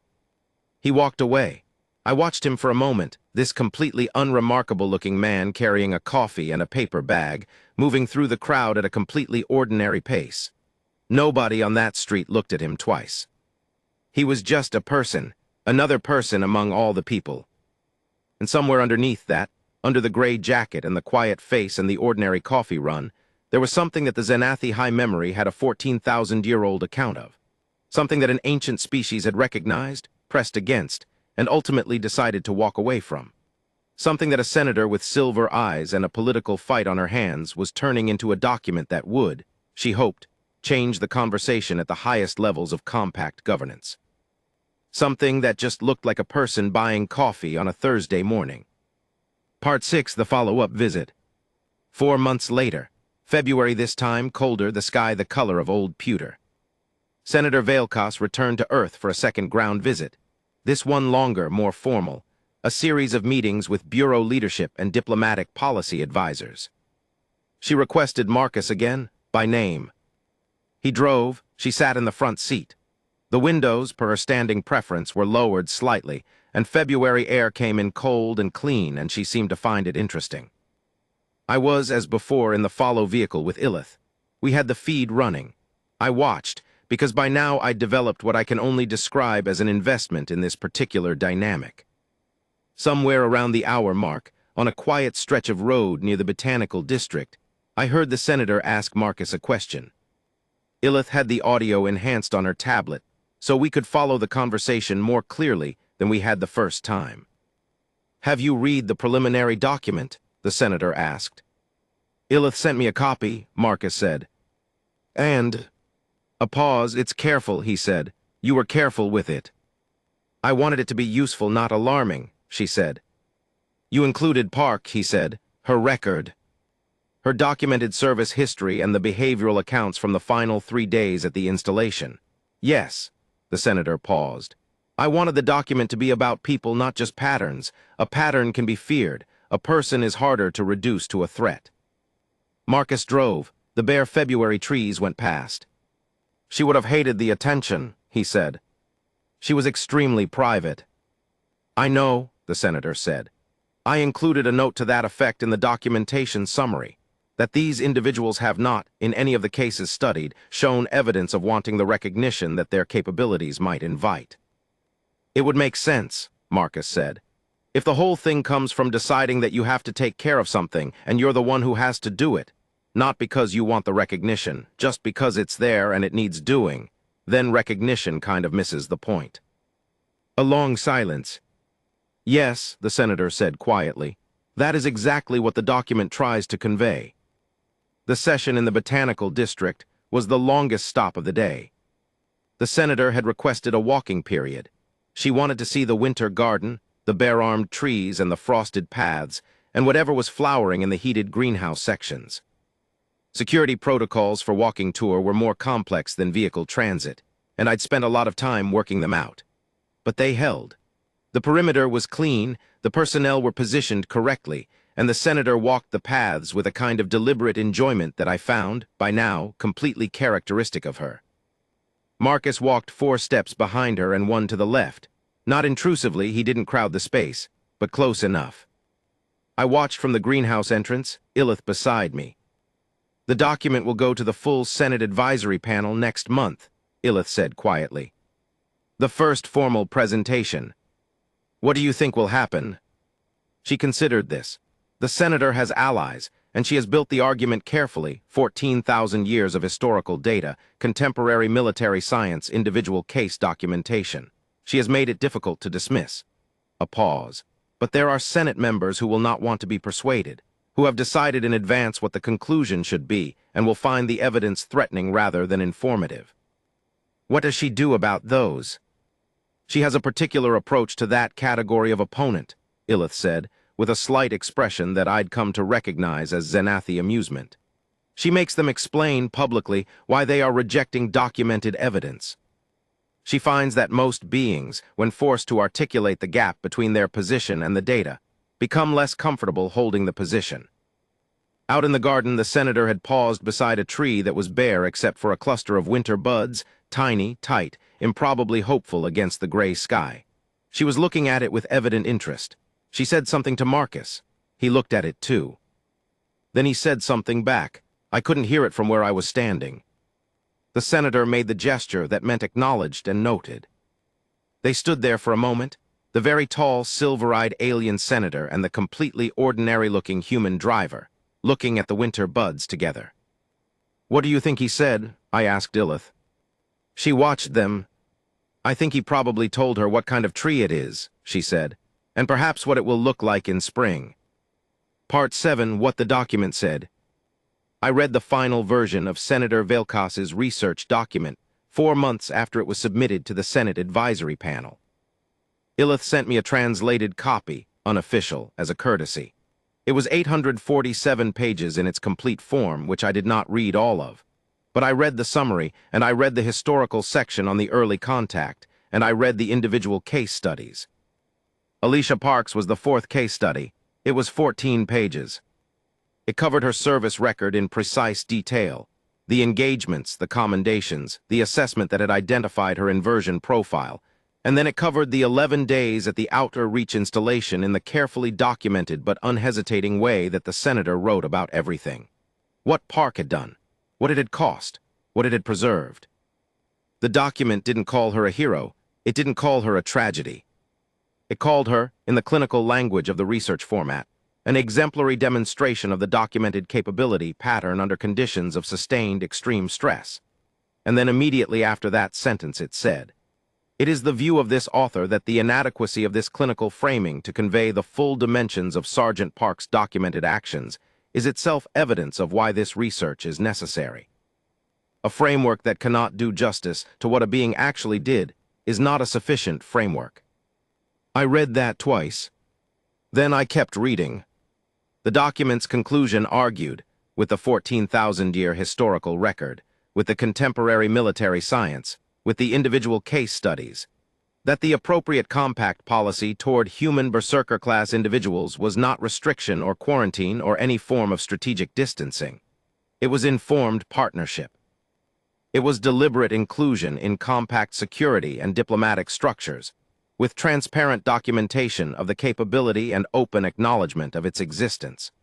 S1: He walked away. I watched him for a moment, this completely unremarkable-looking man carrying a coffee and a paper bag, moving through the crowd at a completely ordinary pace. Nobody on that street looked at him twice. He was just a person, another person among all the people. And somewhere underneath that, Under the gray jacket and the quiet face and the ordinary coffee run, there was something that the Xanathi high memory had a 14,000-year-old account of. Something that an ancient species had recognized, pressed against, and ultimately decided to walk away from. Something that a senator with silver eyes and a political fight on her hands was turning into a document that would, she hoped, change the conversation at the highest levels of compact governance. Something that just looked like a person buying coffee on a Thursday morning. Part 6, the follow-up visit. 4 months later, February this time, colder, the sky the color of old pewter. Senator Veilkas returned to Earth for a second ground visit. This one longer, more formal, a series of meetings with bureau leadership and diplomatic policy advisors. She requested Marcus again, by name. He drove, she sat in the front seat. The windows, per her standing preference, were lowered slightly, and February air came in cold and clean, and she seemed to find it interesting. I was, as before, in the follow vehicle with Illith. We had the feed running. I watched, because by now I'd developed what I can only describe as an investment in this particular dynamic. Somewhere around the hour mark, on a quiet stretch of road near the Botanical District, I heard the senator ask Marcus a question. Illith had the audio enhanced on her tablet, so we could follow the conversation more clearly than we had the first time. "Have you read the preliminary document?" the senator asked. "Illith sent me a copy," Marcus said. "And—" A pause. "It's careful," he said. "You were careful with it." "I wanted it to be useful, not alarming," she said. "You included Park," he said, "her record. Her documented service history and the behavioral accounts from the final 3 days at the installation." "Yes." The senator paused. "I wanted the document to be about people, not just patterns. A pattern can be feared. A person is harder to reduce to a threat." Marcus drove. The bare February trees went past. "She would have hated the attention," he said. "She was extremely private." "I know," the senator said. "I included a note to that effect in the documentation summary, that these individuals have not, in any of the cases studied, shown evidence of wanting the recognition that their capabilities might invite." "It would make sense," Marcus said. "If the whole thing comes from deciding that you have to take care of something and you're the one who has to do it, not because you want the recognition, just because it's there and it needs doing, then recognition kind of misses the point." A long silence. "Yes," the senator said quietly. "That is exactly what the document tries to convey." The session in the Botanical District was the longest stop of the day. The senator had requested a walking period. She wanted to see the winter garden, the bare-armed trees and the frosted paths, and whatever was flowering in the heated greenhouse sections. Security protocols for walking tour were more complex than vehicle transit, and I'd spent a lot of time working them out. But they held. The perimeter was clean, the personnel were positioned correctly, and the senator walked the paths with a kind of deliberate enjoyment that I found, by now, completely characteristic of her. Marcus walked 4 steps behind her and 1 to the left. Not intrusively, he didn't crowd the space, but close enough. I watched from the greenhouse entrance, Illith beside me. "The document will go to the full Senate advisory panel next month," Illith said quietly. "The first formal presentation. What do you think will happen?" She considered this. The senator has allies, and she has built the argument carefully, 14,000 years of historical data, contemporary military science, individual case documentation. She has made it difficult to dismiss. A pause. "But there are Senate members who will not want to be persuaded, who have decided in advance what the conclusion should be, and will find the evidence threatening rather than informative." "What does she do about those?" "She has a particular approach to that category of opponent," Illith said, with a slight expression that I'd come to recognize as Xanathi amusement. "She makes them explain publicly why they are rejecting documented evidence. She finds that most beings, when forced to articulate the gap between their position and the data, become less comfortable holding the position." Out in the garden, the senator had paused beside a tree that was bare except for a cluster of winter buds, tiny, tight, improbably hopeful against the gray sky. She was looking at it with evident interest. She said something to Marcus. He looked at it too. Then he said something back. I couldn't hear it from where I was standing. The senator made the gesture that meant acknowledged and noted. They stood there for a moment, The very tall, silver-eyed alien senator and the completely ordinary-looking human driver, looking at the winter buds together. "What do you think he said?" I asked Ilith. She watched them. "I think he probably told her what kind of tree it is," she said, "and perhaps what it will look like in spring." Part 7, what the document said. I read the final version of Senator Velkas's research document 4 months after it was submitted to the Senate Advisory Panel. Ilith sent me a translated copy, unofficial, as a courtesy. It was 847 pages in its complete form, which I did not read all of. But I read the summary, and I read the historical section on the early contact, and I read the individual case studies. Alicia Parks was the 4th case study. It was 14 pages. It covered her service record in precise detail, the engagements, the commendations, the assessment that had identified her inversion profile, and then it covered the 11 days at the Outer Reach installation in the carefully documented but unhesitating way that the senator wrote about everything. What Park had done, what it had cost, what it had preserved. The document didn't call her a hero, it didn't call her a tragedy. It called her, in the clinical language of the research format, an exemplary demonstration of the documented capability pattern under conditions of sustained extreme stress. And then immediately after that sentence it said, "It is the view of this author that the inadequacy of this clinical framing to convey the full dimensions of Sergeant Park's documented actions is itself evidence of why this research is necessary. A framework that cannot do justice to what a being actually did is not a sufficient framework." I read that twice. Then I kept reading. The document's conclusion argued, with the 14,000-year historical record, with the contemporary military science, with the individual case studies, that the appropriate compact policy toward human Berserker-class individuals was not restriction or quarantine or any form of strategic distancing. It was informed partnership. It was deliberate inclusion in compact security and diplomatic structures, with transparent documentation of the capability and open acknowledgement of its existence.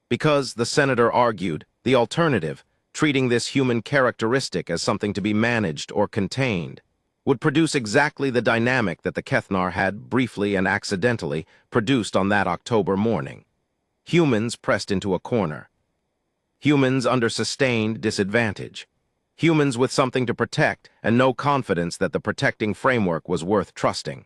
S1: Because, the senator argued, the alternative, treating this human characteristic as something to be managed or contained, would produce exactly the dynamic that the Kethnar had, briefly and accidentally, produced on that October morning. Humans pressed into a corner. Humans under sustained disadvantage. Humans with something to protect and no confidence that the protecting framework was worth trusting.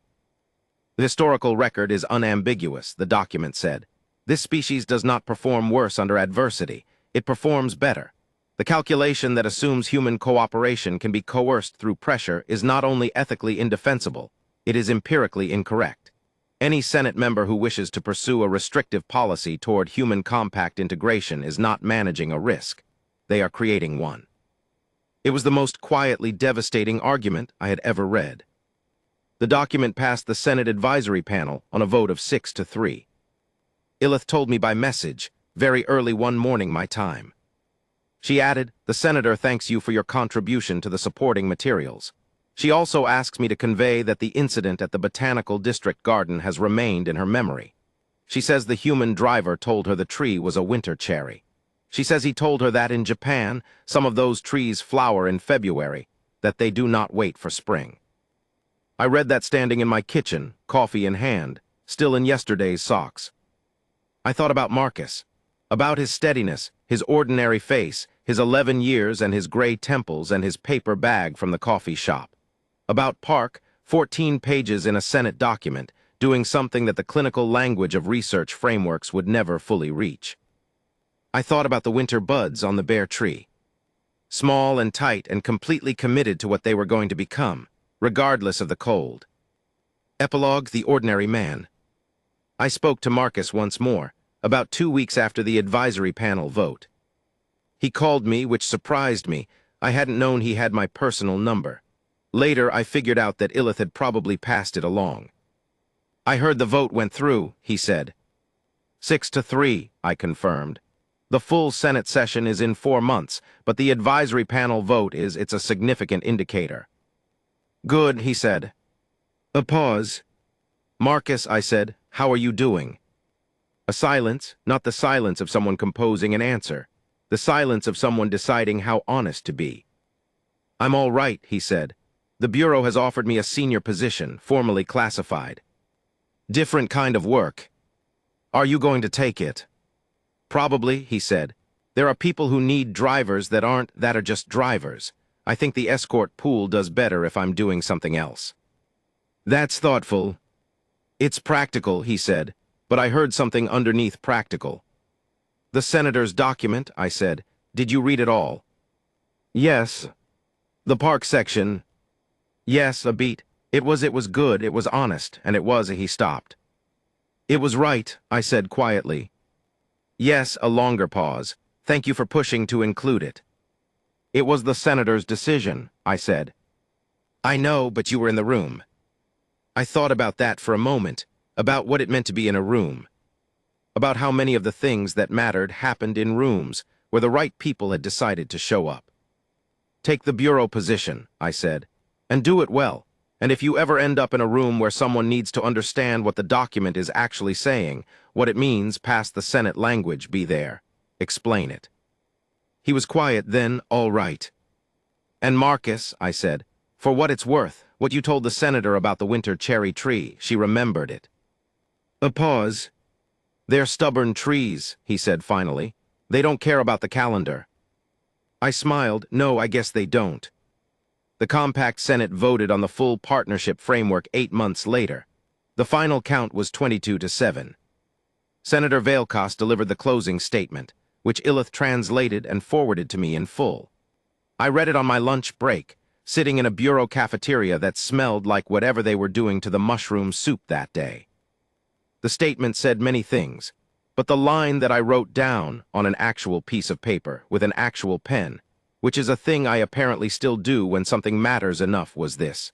S1: The historical record is unambiguous, the document said. This species does not perform worse under adversity. It performs better. The calculation that assumes human cooperation can be coerced through pressure is not only ethically indefensible, it is empirically incorrect. Any Senate member who wishes to pursue a restrictive policy toward human compact integration is not managing a risk. They are creating one. It was the most quietly devastating argument I had ever read. The document passed the Senate Advisory Panel on a vote of 6-3. Ilith told me by message, very early one morning my time. She added, "The senator thanks you for your contribution to the supporting materials. She also asks me to convey that the incident at the Botanical District Garden has remained in her memory. She says the human driver told her the tree was a winter cherry. She says he told her that in Japan, some of those trees flower in February, that they do not wait for spring." I read that standing in my kitchen, coffee in hand, still in yesterday's socks. I thought about Marcus, about his steadiness, his ordinary face, his 11 years and his gray temples and his paper bag from the coffee shop. About Park, 14 pages in a Senate document, doing something that the clinical language of research frameworks would never fully reach. I thought about the winter buds on the bare tree. Small and tight and completely committed to what they were going to become, regardless of the cold. Epilogue, the ordinary man. I spoke to Marcus once more, about 2 weeks after the advisory panel vote. He called me, which surprised me. I hadn't known he had my personal number. Later, I figured out that Ilith had probably passed it along. "I heard the vote went through," he said. 6-3, I confirmed. The full Senate session is in 4 months, but the advisory panel vote it's a significant indicator. "Good," he said. A pause. "Marcus," I said, "how are you doing?" A silence, not the silence of someone composing an answer, the silence of someone deciding how honest to be. "I'm all right," he said. "The Bureau has offered me a senior position, formally classified. Different kind of work. Are you going to take it? Probably, he said. There are people who need drivers that are just drivers. I think the escort pool does better if I'm doing something else. That's thoughtful. It's practical, he said, but I heard something underneath practical. The senator's document, I said. Did you read it all? Yes. The park section. Yes, a beat. It was good, it was honest, and he stopped. It was right, I said quietly. Yes, a longer pause. Thank you for pushing to include it. It was the senator's decision, I said. I know, but you were in the room. I thought about that for a moment, about what it meant to be in a room. About how many of the things that mattered happened in rooms where the right people had decided to show up. Take the bureau position, I said, and do it well. And if you ever end up in a room where someone needs to understand what the document is actually saying, what it means past the Senate language, be there. Explain it. He was quiet then, all right. And Marcus, I said, for what it's worth, what you told the senator about the winter cherry tree, she remembered it. A pause. They're stubborn trees, he said finally. They don't care about the calendar. I smiled. No, I guess they don't. The compact Senate voted on the full partnership framework 8 months later. The final count was 22-7. Senator Vailcost delivered the closing statement, which Illith translated and forwarded to me in full. I read it on my lunch break, sitting in a bureau cafeteria that smelled like whatever they were doing to the mushroom soup that day. The statement said many things, but the line that I wrote down on an actual piece of paper with an actual pen, which is a thing I apparently still do when something matters enough, was this.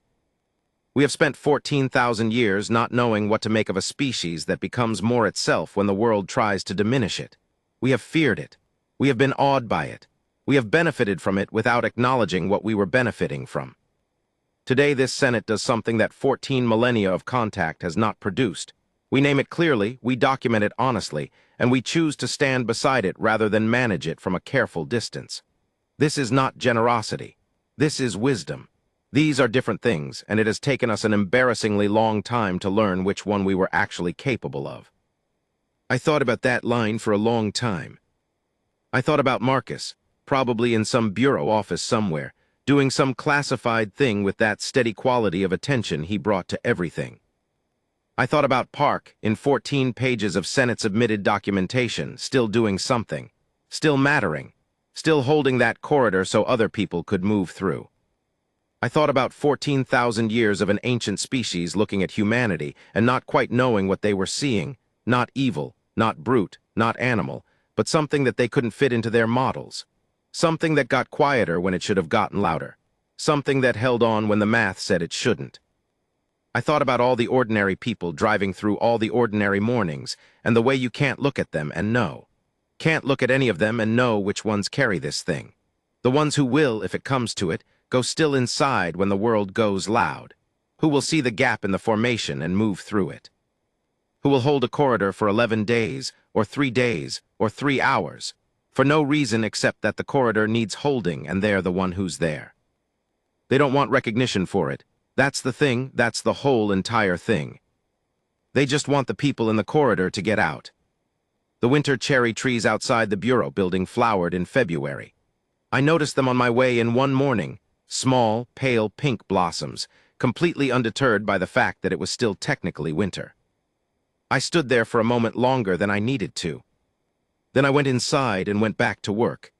S1: We have spent 14,000 years not knowing what to make of a species that becomes more itself when the world tries to diminish it. We have feared it. We have been awed by it. We have benefited from it without acknowledging what we were benefiting from. Today, this Senate does something that 14 millennia of contact has not produced. We name it clearly, we document it honestly, and we choose to stand beside it rather than manage it from a careful distance. This is not generosity. This is wisdom. These are different things, and it has taken us an embarrassingly long time to learn which one we were actually capable of. I thought about that line for a long time. I thought about Marcus, probably in some bureau office somewhere, doing some classified thing with that steady quality of attention he brought to everything. I thought about Park in 14 pages of Senate-submitted documentation, still doing something, still mattering, still holding that corridor so other people could move through. I thought about 14,000 years of an ancient species looking at humanity and not quite knowing what they were seeing, not evil, not brute, not animal, but something that they couldn't fit into their models. Something that got quieter when it should have gotten louder. Something that held on when the math said it shouldn't. I thought about all the ordinary people driving through all the ordinary mornings, and the way you can't look at them and know. Can't look at any of them and know which ones carry this thing. The ones who will, if it comes to it, go still inside when the world goes loud. Who will see the gap in the formation and move through it. Who will hold a corridor for 11 days, or 3 days, or 3 hours, for no reason except that the corridor needs holding and they're the one who's there. They don't want recognition for it. That's the thing, that's the whole entire thing. They just want the people in the corridor to get out. The winter cherry trees outside the bureau building flowered in February. I noticed them on my way in one morning, small, pale pink blossoms, completely undeterred by the fact that it was still technically winter. I stood there for a moment longer than I needed to. Then I went inside and went back to work.